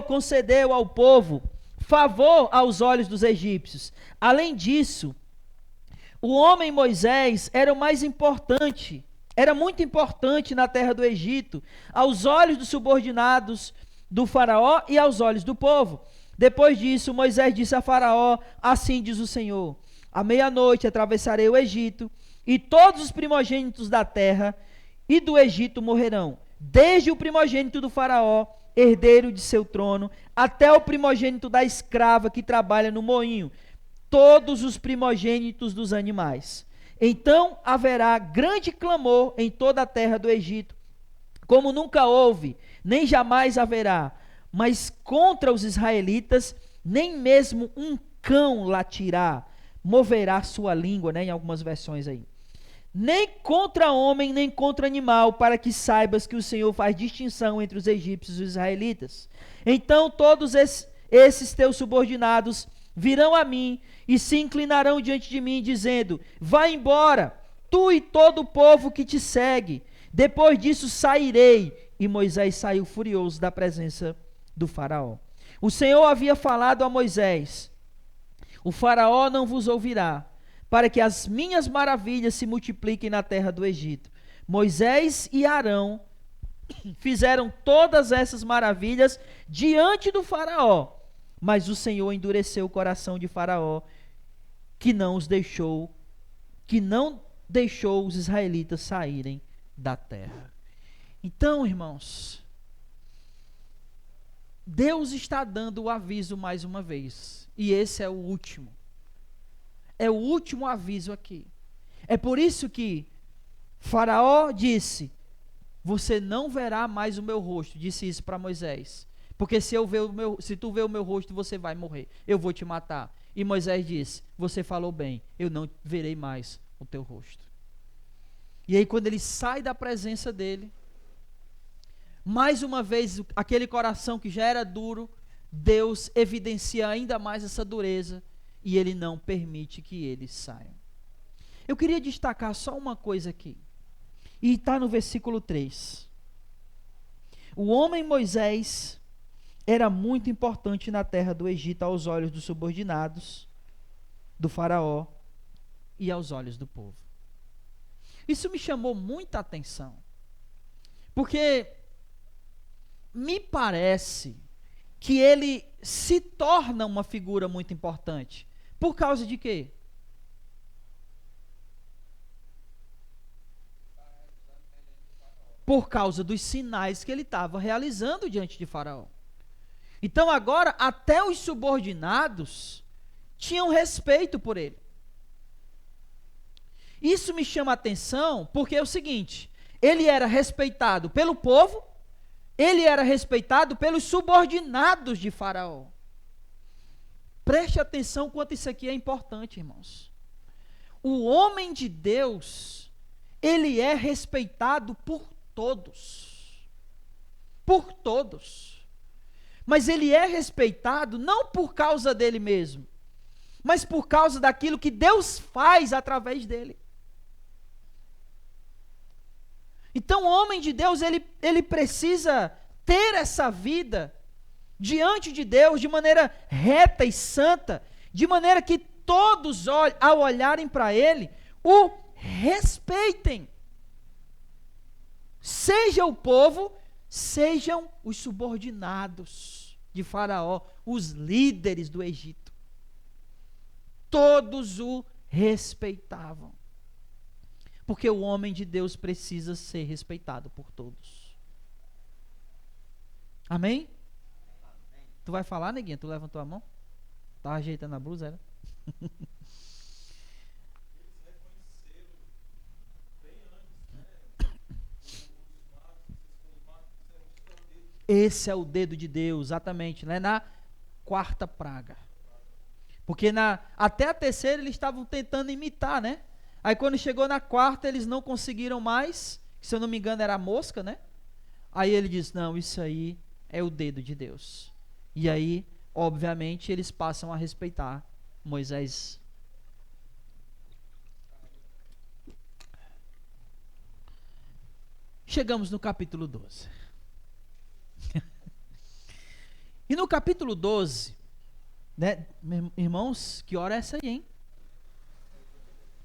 concedeu ao povo favor aos olhos dos egípcios. Além disso, o homem Moisés era muito importante na terra do Egito, aos olhos dos subordinados do faraó e aos olhos do povo. Depois disso, Moisés disse a Faraó, assim diz o Senhor, à meia-noite atravessarei o Egito, e todos os primogênitos da terra e do Egito morrerão, desde o primogênito do Faraó, herdeiro de seu trono, até o primogênito da escrava que trabalha no moinho, todos os primogênitos dos animais. Então haverá grande clamor em toda a terra do Egito, como nunca houve, nem jamais haverá, mas contra os israelitas, nem mesmo um cão latirá, moverá sua língua, né, em algumas versões aí. Nem contra homem, nem contra animal, para que saibas que o Senhor faz distinção entre os egípcios e os israelitas. Então todos esses teus subordinados virão a mim e se inclinarão diante de mim, dizendo, vai embora, tu e todo o povo que te segue. Depois disso sairei. E Moisés saiu furioso da presença do faraó. O Senhor havia falado a Moisés, o faraó não vos ouvirá, para que as minhas maravilhas se multipliquem na terra do Egito. Moisés e Arão fizeram todas essas maravilhas diante do faraó, mas o Senhor endureceu o coração de Faraó, que não deixou os israelitas saírem da terra. Então, irmãos, Deus está dando o aviso mais uma vez, e esse é o último. É o último aviso aqui. É por isso que Faraó disse, você não verá mais o meu rosto, disse isso para Moisés, porque se tu ver o meu rosto, você vai morrer, eu vou te matar. E Moisés disse, você falou bem, eu não verei mais o teu rosto. E aí quando ele sai da presença dele, mais uma vez, aquele coração que já era duro, Deus evidencia ainda mais essa dureza, e ele não permite que eles saiam. Eu queria destacar só uma coisa aqui, e está no versículo 3. O homem Moisés era muito importante na terra do Egito aos olhos dos subordinados do faraó e aos olhos do povo. Isso me chamou muita atenção, porque me parece que ele se torna uma figura muito importante. Por causa de quê? Por causa dos sinais que ele estava realizando diante de Faraó. Então agora, até os subordinados tinham respeito por ele. Isso me chama a atenção porque é o seguinte, ele era respeitado pelo povo, ele era respeitado pelos subordinados de Faraó. Preste atenção quanto isso aqui é importante, irmãos. O homem de Deus, ele é respeitado por todos. Por todos. Mas ele é respeitado não por causa dele mesmo, mas por causa daquilo que Deus faz através dele. Então o homem de Deus, ele precisa ter essa vida diante de Deus de maneira reta e santa, de maneira que todos, ao olharem para ele, o respeitem. Seja o povo, sejam os subordinados de Faraó, os líderes do Egito. Todos o respeitavam. Porque o homem de Deus precisa ser respeitado por todos. Amém? Tu vai falar, neguinha? Tu levantou a mão? Tá ajeitando a blusa, era? Esse é o dedo de Deus, exatamente, né? Na quarta praga. Porque até a terceira eles estavam tentando imitar, né? Aí quando chegou na quarta eles não conseguiram mais, se eu não me engano era a mosca, né? Aí ele diz, não, isso aí é o dedo de Deus. E aí, obviamente, eles passam a respeitar Moisés. Chegamos no capítulo 12. E no capítulo 12, né, irmãos, que hora é essa aí, hein?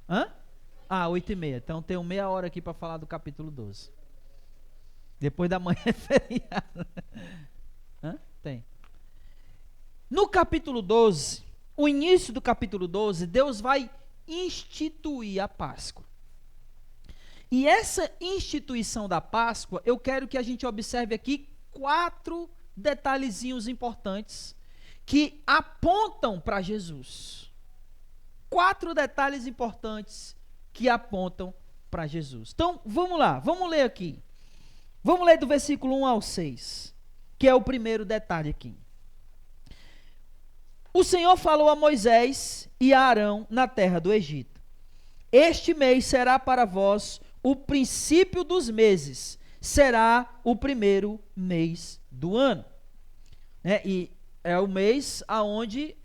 Hã? 8h30. Então tenho meia hora aqui para falar do capítulo 12. Depois da manhã é feriado. Hã? Tem. No capítulo 12, o início do capítulo 12, Deus vai instituir a Páscoa. E essa instituição da Páscoa, eu quero que a gente observe aqui 4 detalhezinhos importantes que apontam para Jesus. 4 detalhes importantes que apontam para Jesus. Então, vamos lá, vamos ler aqui. Vamos ler do versículo 1 ao 6, que é o primeiro detalhe aqui. O Senhor falou a Moisés e a Arão na terra do Egito: este mês será para vós o princípio dos meses, será o primeiro mês do ano. E é o mês onde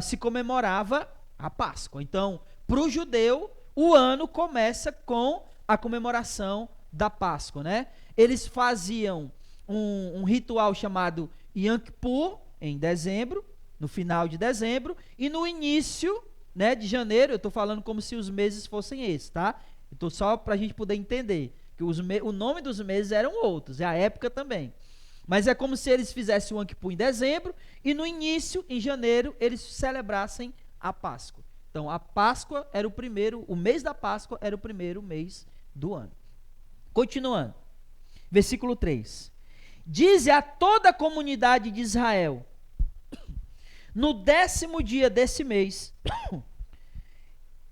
se comemorava a Páscoa. Então, para o judeu, o ano começa com a comemoração da Páscoa, né? Eles faziam um ritual chamado Yom Kippur, em dezembro, no final de dezembro, e no início, né, de janeiro, eu estou falando como se os meses fossem esses, tá? Então, só para a gente poder entender, que o nome dos meses eram outros, e a época também. Mas é como se eles fizessem o Yom Kippur em dezembro, e no início, em janeiro, eles celebrassem a Páscoa. Então, a Páscoa era o mês da Páscoa era o primeiro mês do ano. Continuando, versículo 3. Dize a toda a comunidade de Israel: no 10º dia desse mês,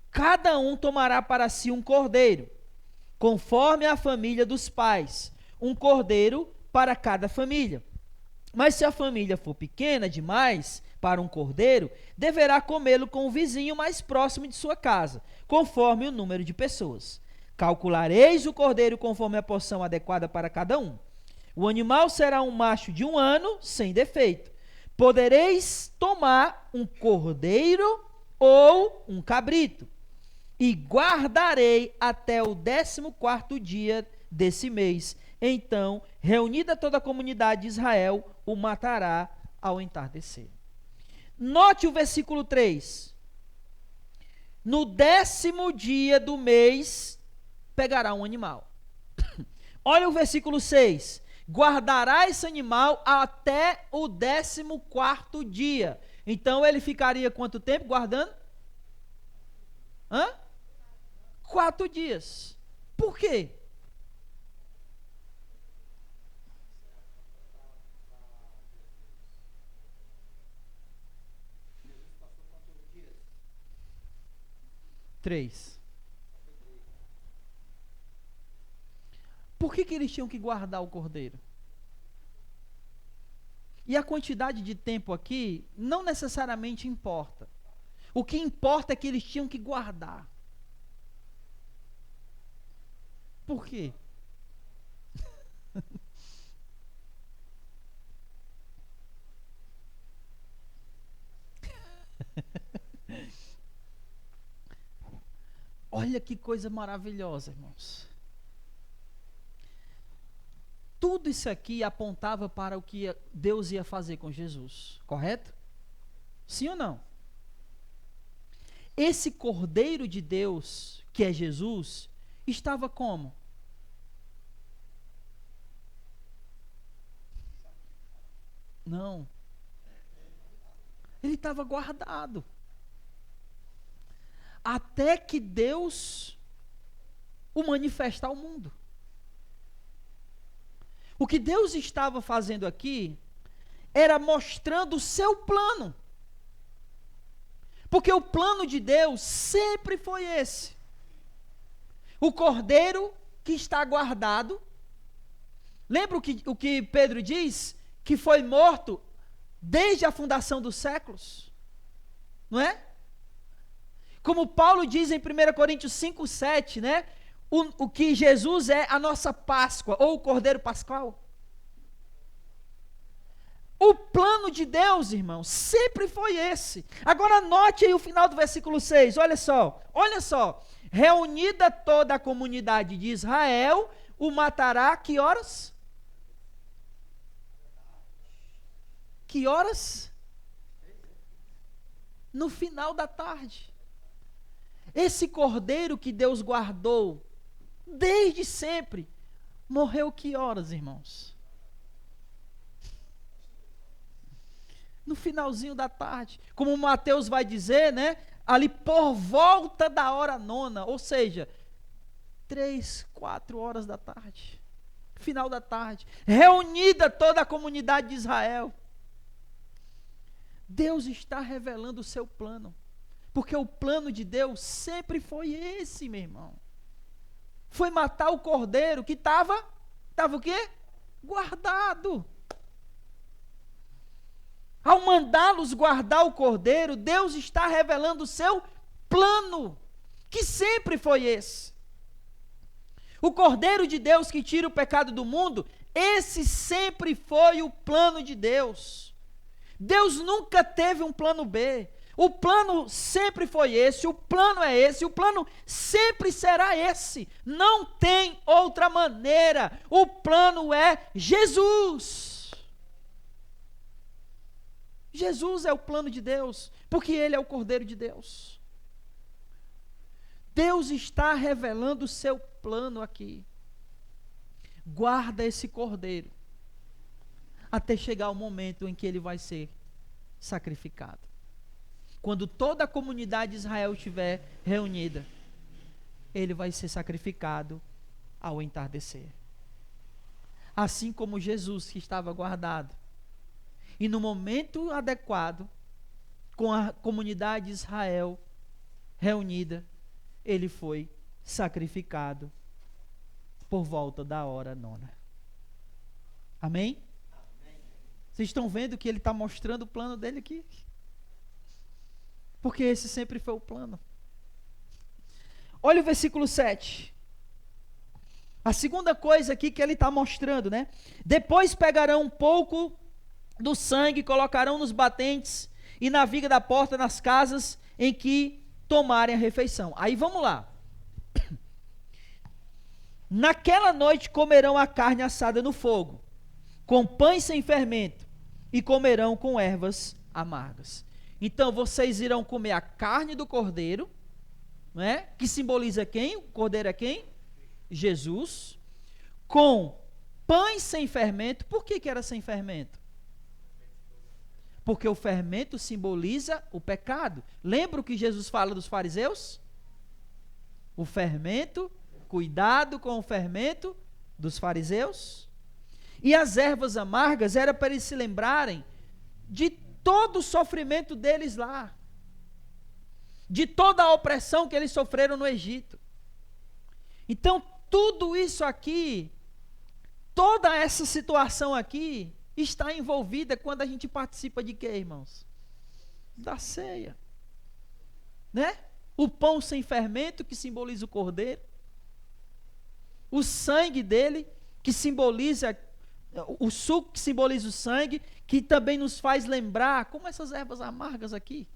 cada um tomará para si um cordeiro, conforme a família dos pais, um cordeiro para cada família. Mas se a família for pequena demais para um cordeiro, deverá comê-lo com o vizinho mais próximo de sua casa, conforme o número de pessoas. Calculareis o cordeiro conforme a porção adequada para cada um. O animal será um macho de 1 ano, sem defeito. Podereis tomar um cordeiro ou um cabrito, e guardarei até o 14º dia desse mês. Então, reunida toda a comunidade de Israel, o matará ao entardecer. Note o versículo 3. No 10º dia do mês, pegará um animal. Olha o versículo 6. Guardará esse animal até o 14º dia. Então, ele ficaria quanto tempo guardando? 4 dias. Por quê? Três. Por que eles tinham que guardar o cordeiro? E a quantidade de tempo aqui não necessariamente importa. O que importa é que eles tinham que guardar. Por quê? Olha que coisa maravilhosa, irmãos. Tudo isso aqui apontava para o que Deus ia fazer com Jesus, correto? Sim ou não? Esse Cordeiro de Deus, que é Jesus, estava como? Não. Ele estava guardado. Até que Deus o manifestar ao mundo. O que Deus estava fazendo aqui era mostrando o seu plano. Porque o plano de Deus sempre foi esse. O cordeiro que está guardado. Lembra o que Pedro diz? Que foi morto desde a fundação dos séculos. Não é? Como Paulo diz em 1 Coríntios 5:7, né? O que Jesus é a nossa Páscoa, ou o Cordeiro Pascal. O plano de Deus, irmão, sempre foi esse. Agora note aí o final do versículo 6, olha só. Reunida toda a comunidade de Israel, o matará, que horas? Que horas? No final da tarde. Esse cordeiro que Deus guardou desde sempre, morreu que horas, irmãos? No finalzinho da tarde. Como Mateus vai dizer, né? Ali por volta da hora nona, ou seja, 3, 4 horas da tarde. Final da tarde. Reunida toda a comunidade de Israel. Deus está revelando o seu plano. Porque o plano de Deus sempre foi esse, meu irmão. Foi matar o cordeiro que estava o quê? Guardado. Ao mandá-los guardar o cordeiro, Deus está revelando o seu plano, que sempre foi esse. O cordeiro de Deus que tira o pecado do mundo, esse sempre foi o plano de Deus. Deus nunca teve um plano B. O plano sempre foi esse, o plano é esse, o plano sempre será esse. Não tem outra maneira. O plano é Jesus. Jesus é o plano de Deus, porque Ele é o Cordeiro de Deus. Deus está revelando o seu plano aqui. Guarda esse cordeiro, até chegar o momento em que ele vai ser sacrificado. Quando toda a comunidade de Israel estiver reunida, ele vai ser sacrificado ao entardecer. Assim como Jesus, que estava guardado, e no momento adequado, com a comunidade de Israel reunida, ele foi sacrificado por volta da hora nona. Amém? Amém. Vocês estão vendo que ele está mostrando o plano dele aqui? Porque esse sempre foi o plano. Olha o versículo 7. A segunda coisa aqui que ele está mostrando, né? Depois pegarão um pouco do sangue, colocarão nos batentes e na viga da porta nas casas em que tomarem a refeição. Aí vamos lá. Naquela noite comerão a carne assada no fogo, com pães sem fermento, e comerão com ervas amargas. Então vocês irão comer a carne do cordeiro, não é? Que simboliza quem? O cordeiro é quem? Jesus. Com pães sem fermento. Por que era sem fermento? Porque o fermento simboliza o pecado. Lembra o que Jesus fala dos fariseus? O fermento, cuidado com o fermento dos fariseus. E as ervas amargas era para eles se lembrarem de todo o sofrimento deles lá, de toda a opressão que eles sofreram no Egito. Então, tudo isso aqui, toda essa situação aqui, está envolvida quando a gente participa de quê, irmãos? Da ceia. Né? O pão sem fermento, que simboliza o cordeiro. O sangue dele, que simboliza o suco, que simboliza o sangue, que também nos faz lembrar, como essas ervas amargas aqui,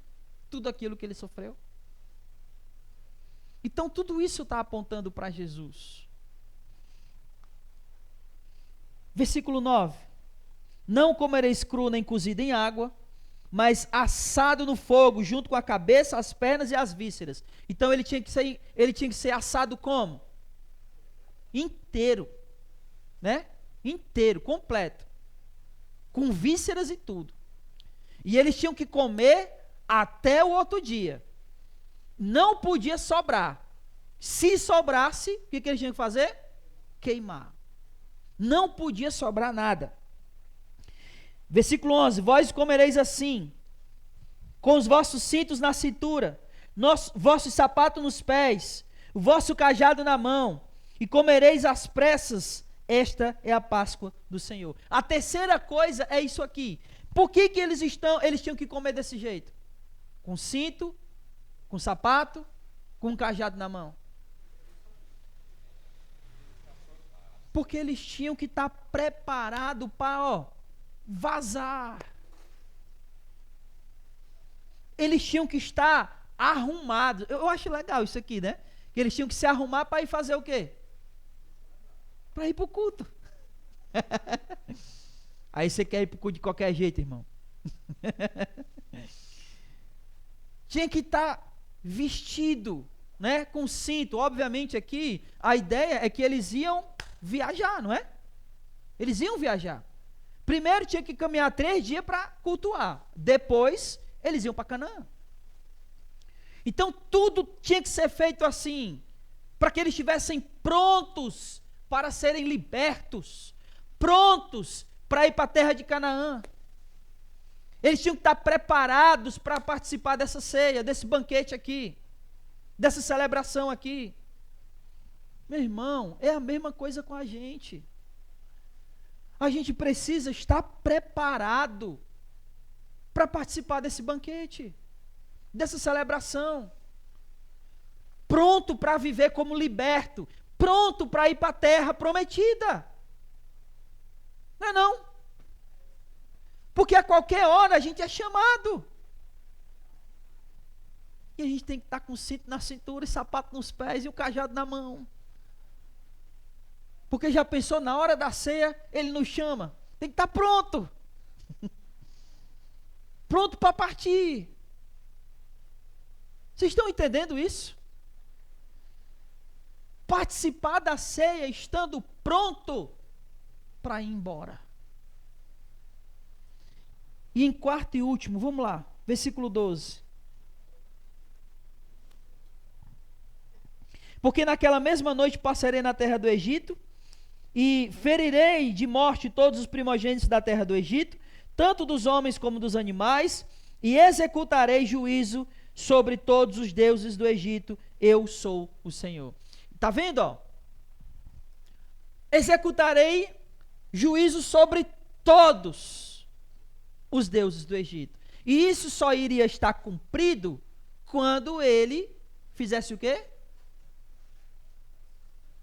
tudo aquilo que ele sofreu. Então tudo isso está apontando para Jesus. Versículo 9. Não comereis cru nem cozido em água, mas assado no fogo, junto com a cabeça, as pernas e as vísceras. Então ele tinha que ser assado como? Inteiro, né? Inteiro, completo, com vísceras e tudo. E eles tinham que comer até o outro dia. Não podia sobrar. Se sobrasse, o que eles tinham que fazer? Queimar. Não podia sobrar nada. Versículo 11: vós comereis assim, com os vossos cintos na cintura, vossos sapatos nos pés, o vosso cajado na mão, e comereis às pressas. Esta é a Páscoa do Senhor. A terceira coisa é isso aqui. Por que eles tinham que comer desse jeito? Com cinto, com sapato, com um cajado na mão. Porque eles tinham que estar preparados para vazar. Eles tinham que estar arrumados. Eu acho legal isso aqui, né? Que eles tinham que se arrumar para ir fazer o quê? Para ir para o culto. Aí você quer ir para o culto de qualquer jeito, irmão. Tinha que estar vestido, né? Com cinto. Obviamente aqui, a ideia é que eles iam viajar, não é? Eles iam viajar. Primeiro tinha que caminhar 3 dias para cultuar. Depois, eles iam para Canaã. Então, tudo tinha que ser feito assim, para que eles estivessem prontos para serem libertos, prontos para ir para a terra de Canaã. Eles tinham que estar preparados para participar dessa ceia, desse banquete aqui, dessa celebração aqui. Meu irmão, é a mesma coisa com a gente. A gente precisa estar preparado para participar desse banquete, dessa celebração, pronto para viver como liberto, pronto para ir para a terra prometida. Não é não? Porque a qualquer hora a gente é chamado. E a gente tem que estar com o cinto na cintura, e sapato nos pés e o cajado na mão. Porque já pensou, na hora da ceia, ele nos chama. Tem que estar pronto. Pronto para partir. Vocês estão entendendo isso? Participar da ceia estando pronto para ir embora. E em quarto e último, vamos lá, versículo 12. Porque naquela mesma noite passarei na terra do Egito, e ferirei de morte todos os primogênitos da terra do Egito, tanto dos homens como dos animais, e executarei juízo sobre todos os deuses do Egito. Eu sou o Senhor. Está vendo? Ó? Executarei juízo sobre todos os deuses do Egito. E isso só iria estar cumprido quando ele fizesse o quê?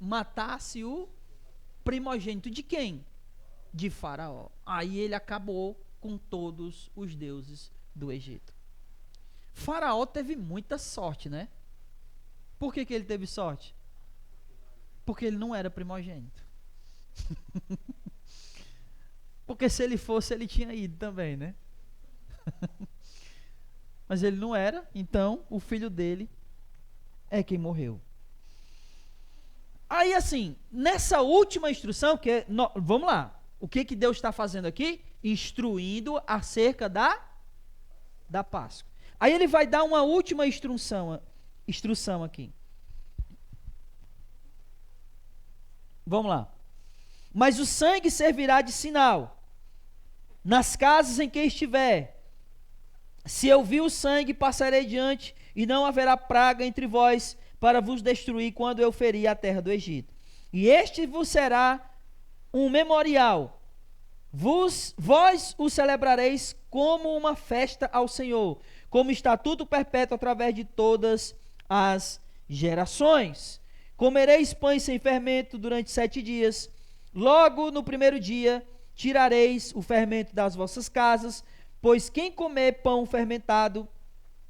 Matasse o primogênito de quem? De Faraó. Aí ele acabou com todos os deuses do Egito. Faraó teve muita sorte, né? Por que ele teve sorte? Porque ele não era primogênito. Porque se ele fosse, ele tinha ido também, né? Mas ele não era, então o filho dele é quem morreu. Aí assim, nessa última instrução, vamos lá, o que Deus está fazendo aqui? Instruindo acerca da Páscoa. Aí ele vai dar uma última instrução aqui. Vamos lá. Mas o sangue servirá de sinal nas casas em que estiver. Se eu vi o sangue, passarei diante, e não haverá praga entre vós, para vos destruir quando eu ferir a terra do Egito. E este vos será um memorial. Vós o celebrareis como uma festa ao Senhor, como estatuto perpétuo através de todas as gerações. Comereis pães sem fermento durante 7 dias. Logo no primeiro dia tirareis o fermento das vossas casas, pois quem comer pão fermentado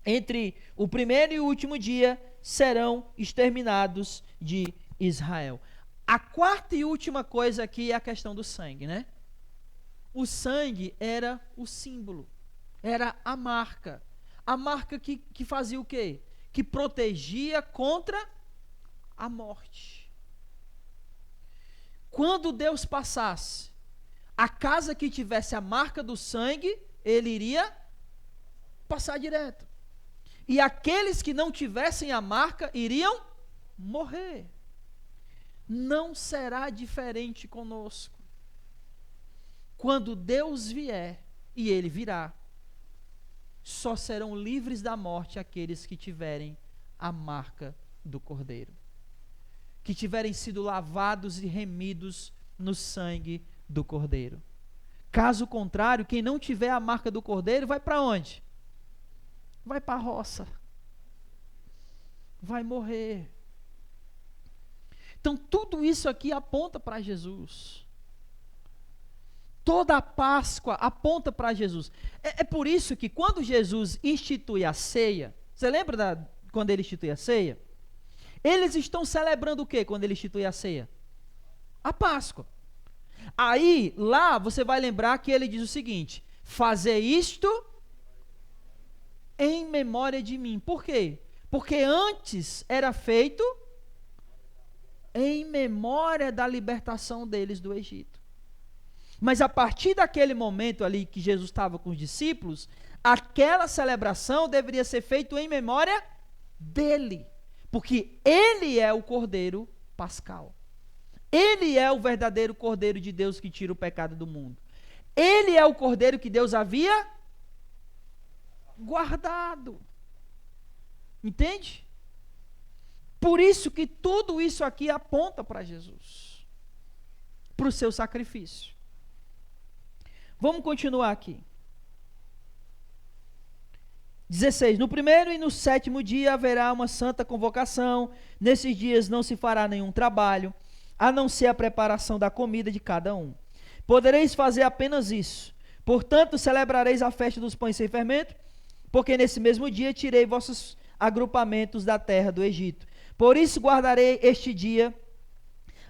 entre o primeiro e o último dia serão exterminados de Israel. A quarta e última coisa aqui é a questão do sangue, né? O sangue era o símbolo, era a marca que fazia o quê? Que protegia contra a morte. Quando Deus passasse, a casa que tivesse a marca do sangue, ele iria passar direto. E aqueles que não tivessem a marca iriam morrer. Não será diferente conosco. Quando Deus vier, e Ele virá, só serão livres da morte aqueles que tiverem a marca do Cordeiro, que tiverem sido lavados e remidos no sangue do Cordeiro. Caso contrário, quem não tiver a marca do Cordeiro vai para onde? Vai para a roça. Vai morrer. Então tudo isso aqui aponta para Jesus. Toda a Páscoa aponta para Jesus. É por isso que quando Jesus institui a ceia, você lembra quando ele institui a ceia? Eles estão celebrando o quê quando ele institui a ceia? A Páscoa. Aí, lá, você vai lembrar que ele diz o seguinte: fazer isto em memória de mim. Por quê? Porque antes era feito em memória da libertação deles do Egito. Mas a partir daquele momento ali que Jesus estava com os discípulos, aquela celebração deveria ser feita em memória dele. Porque ele é o Cordeiro Pascal. Ele é o verdadeiro Cordeiro de Deus que tira o pecado do mundo. Ele é o Cordeiro que Deus havia guardado. Entende? Por isso que tudo isso aqui aponta para Jesus. Para o seu sacrifício. Vamos continuar aqui. 16. No primeiro e no sétimo dia haverá uma santa convocação. Nesses dias não se fará nenhum trabalho, a não ser a preparação da comida de cada um. Podereis fazer apenas isso. Portanto, celebrareis a festa dos pães sem fermento, porque nesse mesmo dia tirei vossos agrupamentos da terra do Egito. Por isso guardarei este dia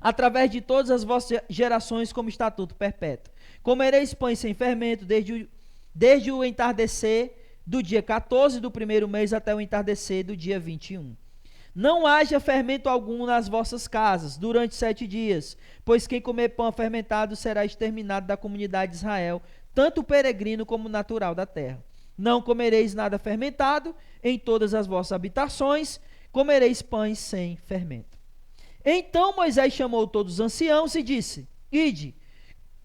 através de todas as vossas gerações como estatuto perpétuo. Comereis pães sem fermento desde o entardecer do dia 14 do primeiro mês até o entardecer do dia 21. Não haja fermento algum nas vossas casas durante 7 dias, pois quem comer pão fermentado será exterminado da comunidade de Israel, tanto peregrino como natural da terra. Não comereis nada fermentado em todas as vossas habitações, comereis pães sem fermento. Então Moisés chamou todos os anciãos e disse: Ide,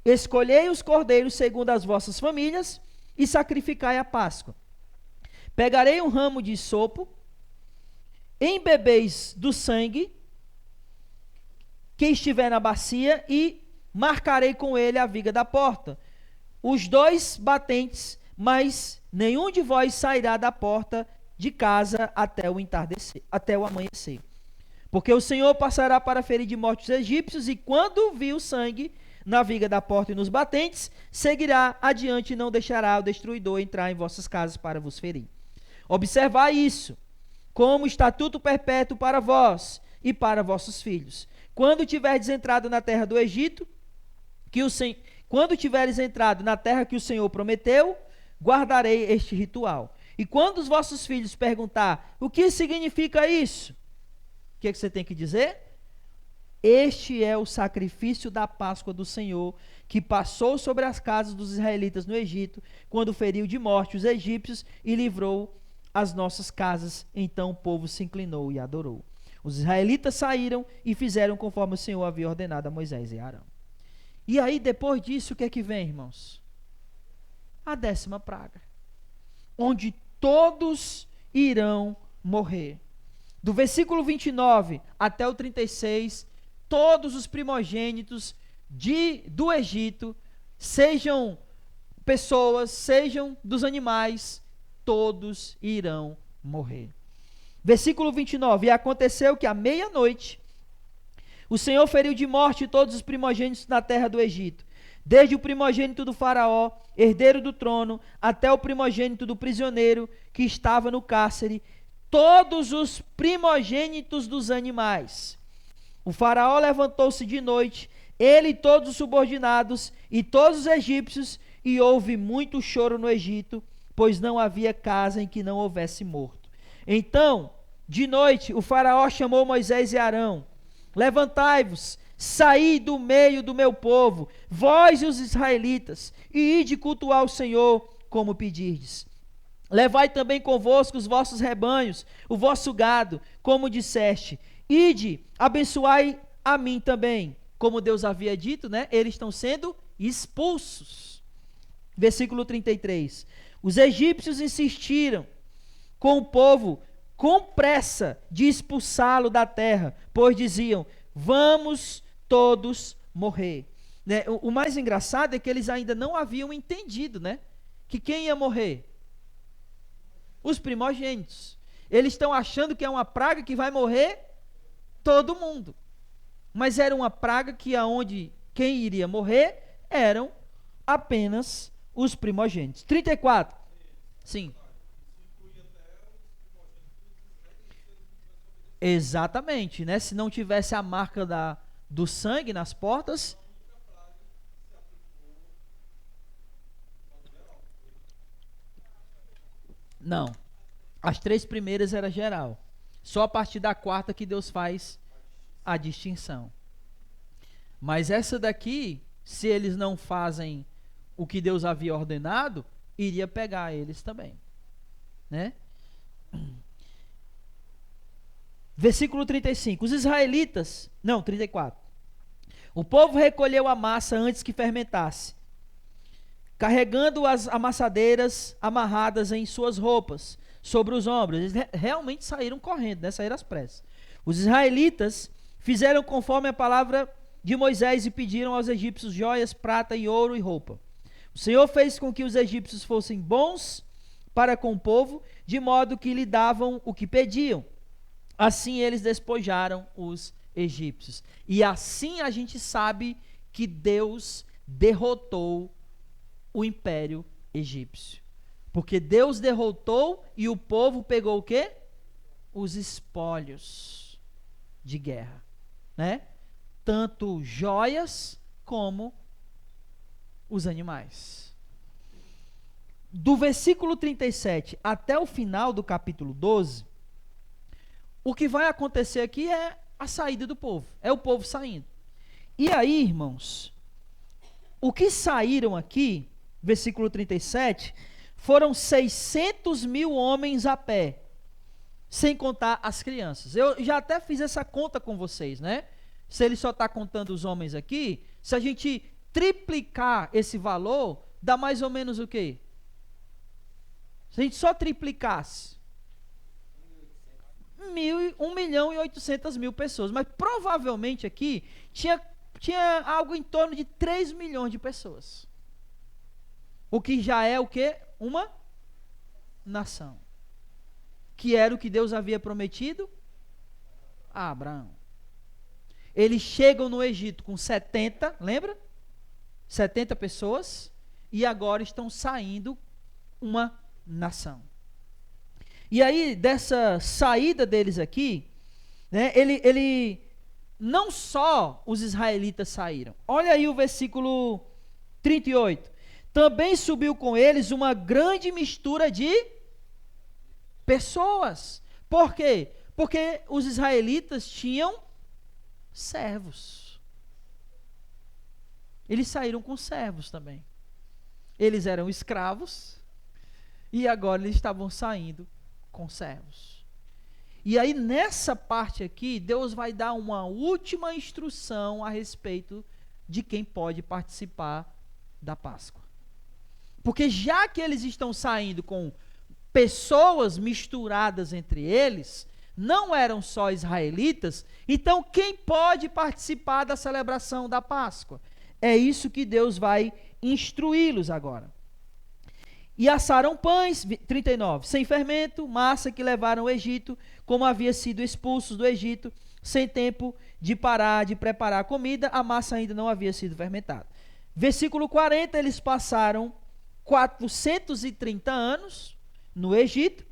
escolhei os cordeiros segundo as vossas famílias e sacrificai a Páscoa. Pegarei um ramo de hisopo, embebeis do sangue que estiver na bacia e marcarei com ele a viga da porta, os 2 batentes, mas nenhum de vós sairá da porta de casa até o entardecer, até o amanhecer. Porque o Senhor passará para ferir de morte os egípcios, e quando vir o sangue na viga da porta e nos batentes, seguirá adiante e não deixará o destruidor entrar em vossas casas para vos ferir. Observai isso, como estatuto perpétuo para vós e para vossos filhos. Quando tiverdes entrado na terra do Egito, quando tiveres entrado na terra que o Senhor prometeu, guardarei este ritual. E quando os vossos filhos perguntar o que significa isso, o que você tem que dizer? Este é o sacrifício da Páscoa do Senhor, que passou sobre as casas dos israelitas no Egito, quando feriu de morte os egípcios e livrou as nossas casas. Então o povo se inclinou e adorou. Os israelitas saíram e fizeram conforme o Senhor havia ordenado a Moisés e Arão. E aí, depois disso, o que é que vem, irmãos? A 10ª praga, onde todos irão morrer. Do versículo 29 até o 36, todos os primogênitos do Egito, sejam pessoas, sejam dos animais, todos irão morrer. Versículo 29, e aconteceu que à meia-noite, o Senhor feriu de morte todos os primogênitos na terra do Egito, desde o primogênito do faraó, herdeiro do trono, até o primogênito do prisioneiro que estava no cárcere, todos os primogênitos dos animais. O faraó levantou-se de noite, ele e todos os subordinados e todos os egípcios, e houve muito choro no Egito, pois não havia casa em que não houvesse morto. Então, de noite, o faraó chamou Moisés e Arão: levantai-vos, saí do meio do meu povo, vós e os israelitas, e ide cultuar o Senhor como pedirdes. Levai também convosco os vossos rebanhos, o vosso gado, como disseste. Ide, abençoai a mim também. Como Deus havia dito, né? Eles estão sendo expulsos. Versículo 33. Os egípcios insistiram com o povo com pressa de expulsá-lo da terra, pois diziam: vamos todos morrer. Né? O mais engraçado é que eles ainda não haviam entendido, né? Que quem ia morrer? Os primogênitos. Eles estão achando que é uma praga que vai morrer todo mundo. Mas era uma praga que aonde quem iria morrer eram apenas os primogênitos. 34. Sim. Exatamente, né? Se não tivesse a marca do sangue nas portas. Não. As 3 primeiras era geral. Só a partir da 4ª que Deus faz a distinção. Mas essa daqui, se eles não fazem o que Deus havia ordenado, iria pegar eles também, né? Versículo 35. Os israelitas, não, 34. O povo recolheu a massa antes que fermentasse, carregando as amassadeiras amarradas em suas roupas, sobre os ombros. Eles realmente saíram correndo, né? Saíram às pressas. Os israelitas fizeram conforme a palavra de Moisés e pediram aos egípcios joias, prata e ouro e roupa. O Senhor fez com que os egípcios fossem bons para com o povo, de modo que lhe davam o que pediam. Assim eles despojaram os egípcios. E assim a gente sabe que Deus derrotou o império egípcio. Porque Deus derrotou e o povo pegou o quê? Os espólios de guerra, né? Tanto joias como os animais. Do versículo 37 até o final do capítulo 12, o que vai acontecer aqui é a saída do povo. É o povo saindo. E aí, irmãos, o que saíram aqui, versículo 37, foram 600 mil homens a pé, sem contar as crianças. Eu já até fiz essa conta com vocês, né? Se ele só está contando os homens aqui, se a gente triplicar esse valor, dá mais ou menos o quê? Se a gente só triplicasse, 1.800.000 pessoas. Mas provavelmente aqui tinha algo em torno de 3 milhões de pessoas. O que já é o quê? Uma nação. Que era o que Deus havia prometido a Abraão. Eles chegam no Egito com 70, lembra? 70 pessoas. E agora estão saindo uma nação. E aí, dessa saída deles aqui, né, ele não só os israelitas saíram. Olha aí o versículo 38. Também subiu com eles uma grande mistura de pessoas. Por quê? Porque os israelitas tinham servos. Eles saíram com servos também. Eles eram escravos e agora eles estavam saindo com servos. E aí nessa parte aqui, Deus vai dar uma última instrução a respeito de quem pode participar da Páscoa. Porque já que eles estão saindo com pessoas misturadas entre eles, não eram só israelitas, então quem pode participar da celebração da Páscoa? É isso que Deus vai instruí-los agora. E assaram pães, 39, sem fermento, massa que levaram ao Egito, como havia sido expulsos do Egito, sem tempo de parar de preparar a comida, a massa ainda não havia sido fermentada. Versículo 40, eles passaram 430 anos no Egito,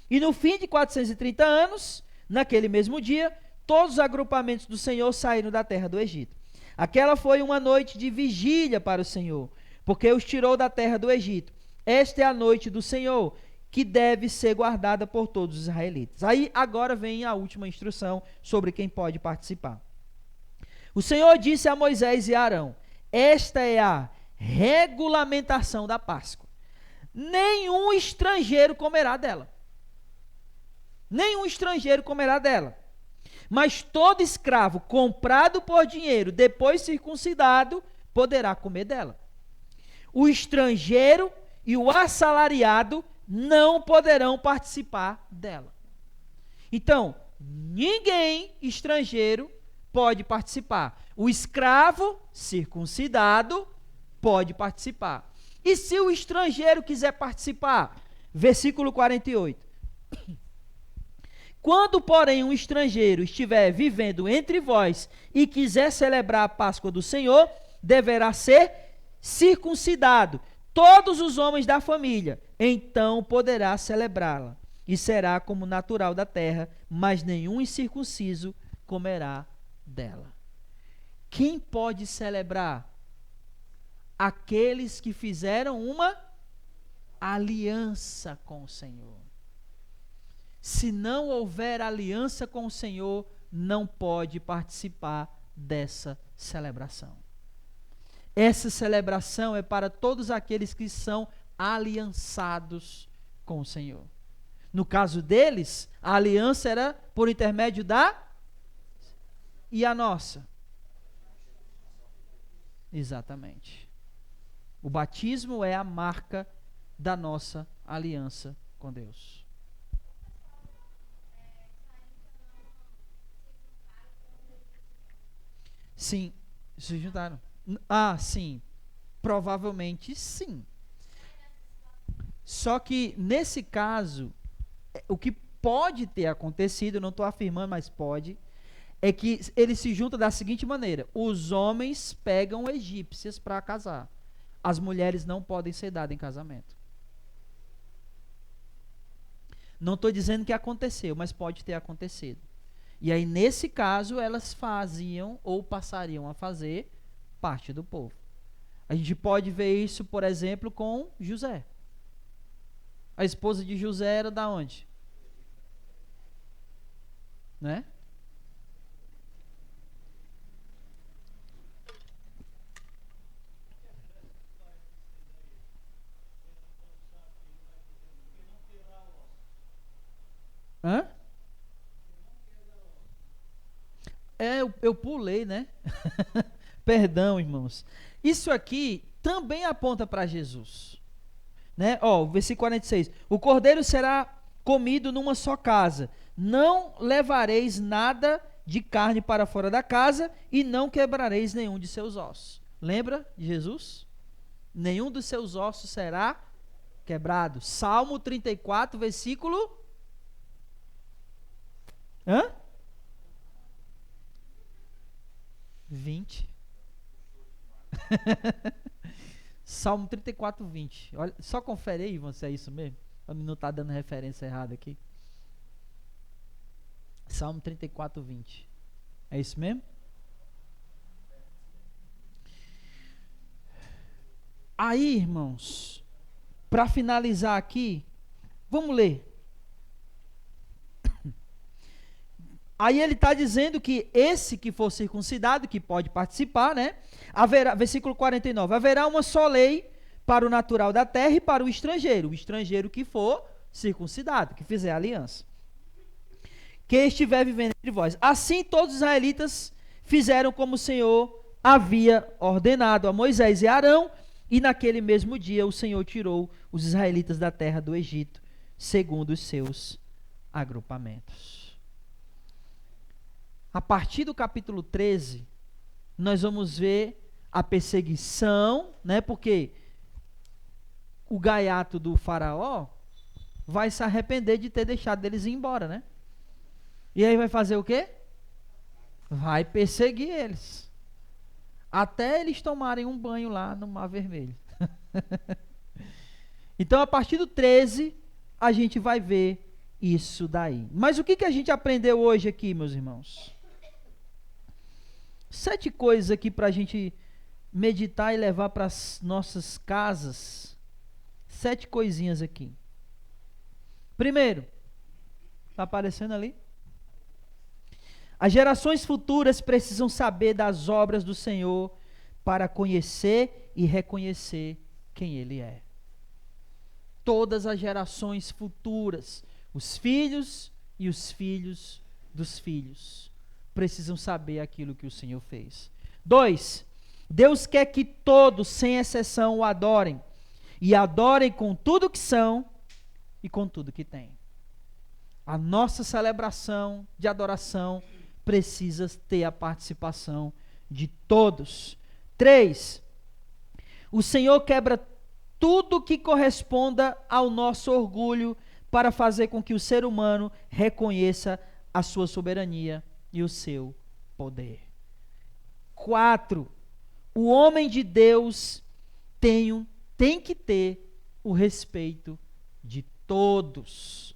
e no fim de 430 anos, naquele mesmo dia, todos os agrupamentos do Senhor saíram da terra do Egito. Aquela foi uma noite de vigília para o Senhor, porque os tirou da terra do Egito. Esta é a noite do Senhor, que deve ser guardada por todos os israelitas. Aí agora vem a última instrução sobre quem pode participar. O Senhor disse a Moisés e a Arão: esta é a regulamentação da Páscoa. nenhum estrangeiro comerá dela. Nenhum estrangeiro comerá dela. Mas todo escravo comprado por dinheiro, depois circuncidado, poderá comer dela. O estrangeiro e o assalariado não poderão participar dela. Então, ninguém estrangeiro pode participar. O escravo circuncidado pode participar. E se o estrangeiro quiser participar? Versículo 48. Quando, porém, um estrangeiro estiver vivendo entre vós e quiser celebrar a Páscoa do Senhor, deverá ser circuncidado, todos os homens da família, então poderá celebrá-la, e será como natural da terra, mas nenhum incircunciso comerá dela. Quem pode celebrar? Aqueles que fizeram uma aliança com o Senhor. Se não houver aliança com o Senhor, não pode participar dessa celebração. Essa celebração é para todos aqueles que são aliançados com o Senhor. No caso deles, a aliança era por intermédio da... E a nossa? Exatamente. O batismo é a marca da nossa aliança com Deus. Sim, se juntaram. Ah, sim. Provavelmente sim. Só que nesse caso, o que pode ter acontecido, não estou afirmando, mas pode, é que ele se junta da seguinte maneira: os homens pegam egípcias para casar. As mulheres não podem ser dadas em casamento. Não estou dizendo que aconteceu, mas pode ter acontecido. E aí, nesse caso, elas faziam ou passariam a fazer parte do povo. A gente pode ver isso, por exemplo, com José. A esposa de José era da onde? Né? Hã? Eu pulei, né? Perdão, irmãos. Isso aqui também aponta para Jesus. Né? Ó, versículo 46. O cordeiro será comido numa só casa. Não levareis nada de carne para fora da casa e não quebrareis nenhum de seus ossos. Lembra de Jesus? Nenhum dos seus ossos será quebrado. Salmo 34, versículo... Hã? 20. Salmo 34, 20. Olha, só confere aí, você, é isso mesmo? Para mim não estar dando referência errada aqui. Salmo 34, 20. É isso mesmo? Aí, irmãos, para finalizar aqui, vamos ler. Aí ele está dizendo que esse que for circuncidado, que pode participar, né? Haverá, versículo 49, haverá uma só lei para o natural da terra e para o estrangeiro que for circuncidado, que fizer aliança. Que estiver vivendo entre vós. Assim todos os israelitas fizeram como o Senhor havia ordenado a Moisés e Arão, e naquele mesmo dia o Senhor tirou os israelitas da terra do Egito, segundo os seus agrupamentos. A partir do capítulo 13, nós vamos ver a perseguição, né? Porque o gaiato do faraó vai se arrepender de ter deixado eles ir embora, né? E aí vai fazer o quê? Vai perseguir eles. Até eles tomarem um banho lá no Mar Vermelho. Então, a partir do 13, a gente vai ver isso daí. Mas o que a gente aprendeu hoje aqui, meus irmãos? 7 coisas aqui para a gente meditar e levar para as nossas casas. 7 coisinhas aqui. Primeiro, está aparecendo ali? As gerações futuras precisam saber das obras do Senhor para conhecer e reconhecer quem Ele é. todas as gerações futuras, os filhos e os filhos dos filhos, precisam saber aquilo que o Senhor fez. 2, Deus quer que todos, sem exceção, o adorem, e adorem com tudo que são e com tudo que têm. A nossa celebração de adoração precisa ter a participação de todos. 3, o Senhor quebra tudo que corresponda ao nosso orgulho para fazer com que o ser humano reconheça a sua soberania e o seu poder. 4, o homem de Deus tem que ter o respeito de todos.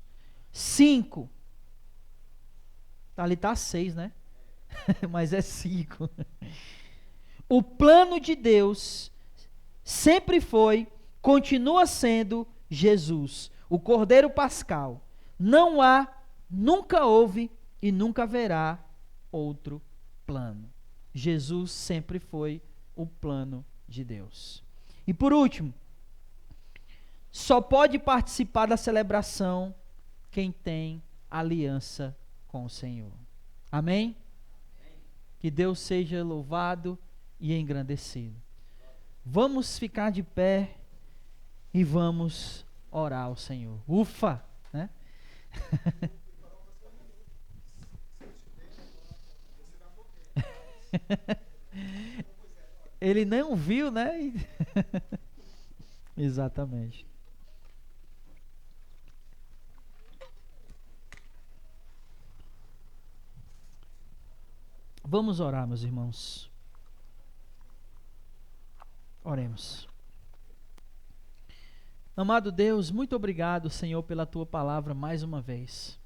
5, ali está 6, né? Mas é 5. O plano de Deus sempre foi, continua sendo Jesus, o Cordeiro Pascal. Não há, nunca houve e nunca haverá outro plano. Jesus sempre foi o plano de Deus. E por último, só pode participar da celebração quem tem aliança com o Senhor. Amém? Que Deus seja louvado e engrandecido. Vamos ficar de pé e vamos orar ao Senhor. Ufa! Né? Ele não viu, né? Exatamente. Vamos orar, meus irmãos. Oremos. Amado Deus, muito obrigado, Senhor, pela Tua palavra mais uma vez.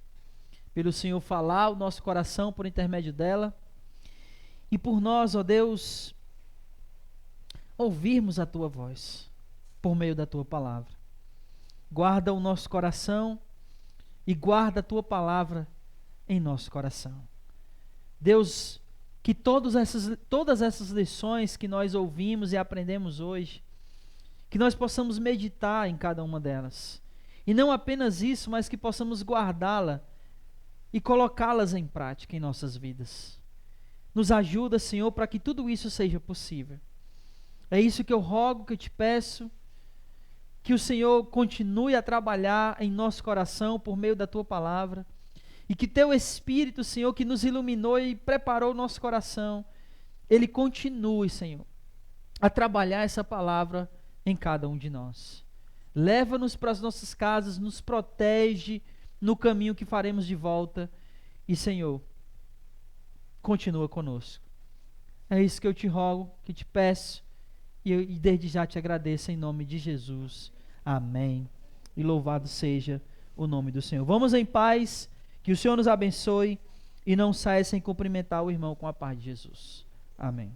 Pelo Senhor falar o nosso coração por intermédio dela. E por nós, ó Deus, ouvirmos a Tua voz por meio da Tua palavra. Guarda o nosso coração e guarda a Tua palavra em nosso coração. Deus, que todas essas lições que nós ouvimos e aprendemos hoje, que nós possamos meditar em cada uma delas. E não apenas isso, mas que possamos guardá-la e colocá-las em prática em nossas vidas. Nos ajuda, Senhor, para que tudo isso seja possível. É isso que eu rogo, que eu te peço, que o Senhor continue a trabalhar em nosso coração por meio da Tua palavra, e que Teu Espírito, Senhor, que nos iluminou e preparou o nosso coração, Ele continue, Senhor, a trabalhar essa palavra em cada um de nós. Leva-nos para as nossas casas, nos protege no caminho que faremos de volta, e, Senhor, continua conosco. É isso que eu te rogo, que te peço, e desde já te agradeço em nome de Jesus. Amém. E louvado seja o nome do Senhor. Vamos em paz, que o Senhor nos abençoe e não saia sem cumprimentar o irmão com a paz de Jesus. Amém.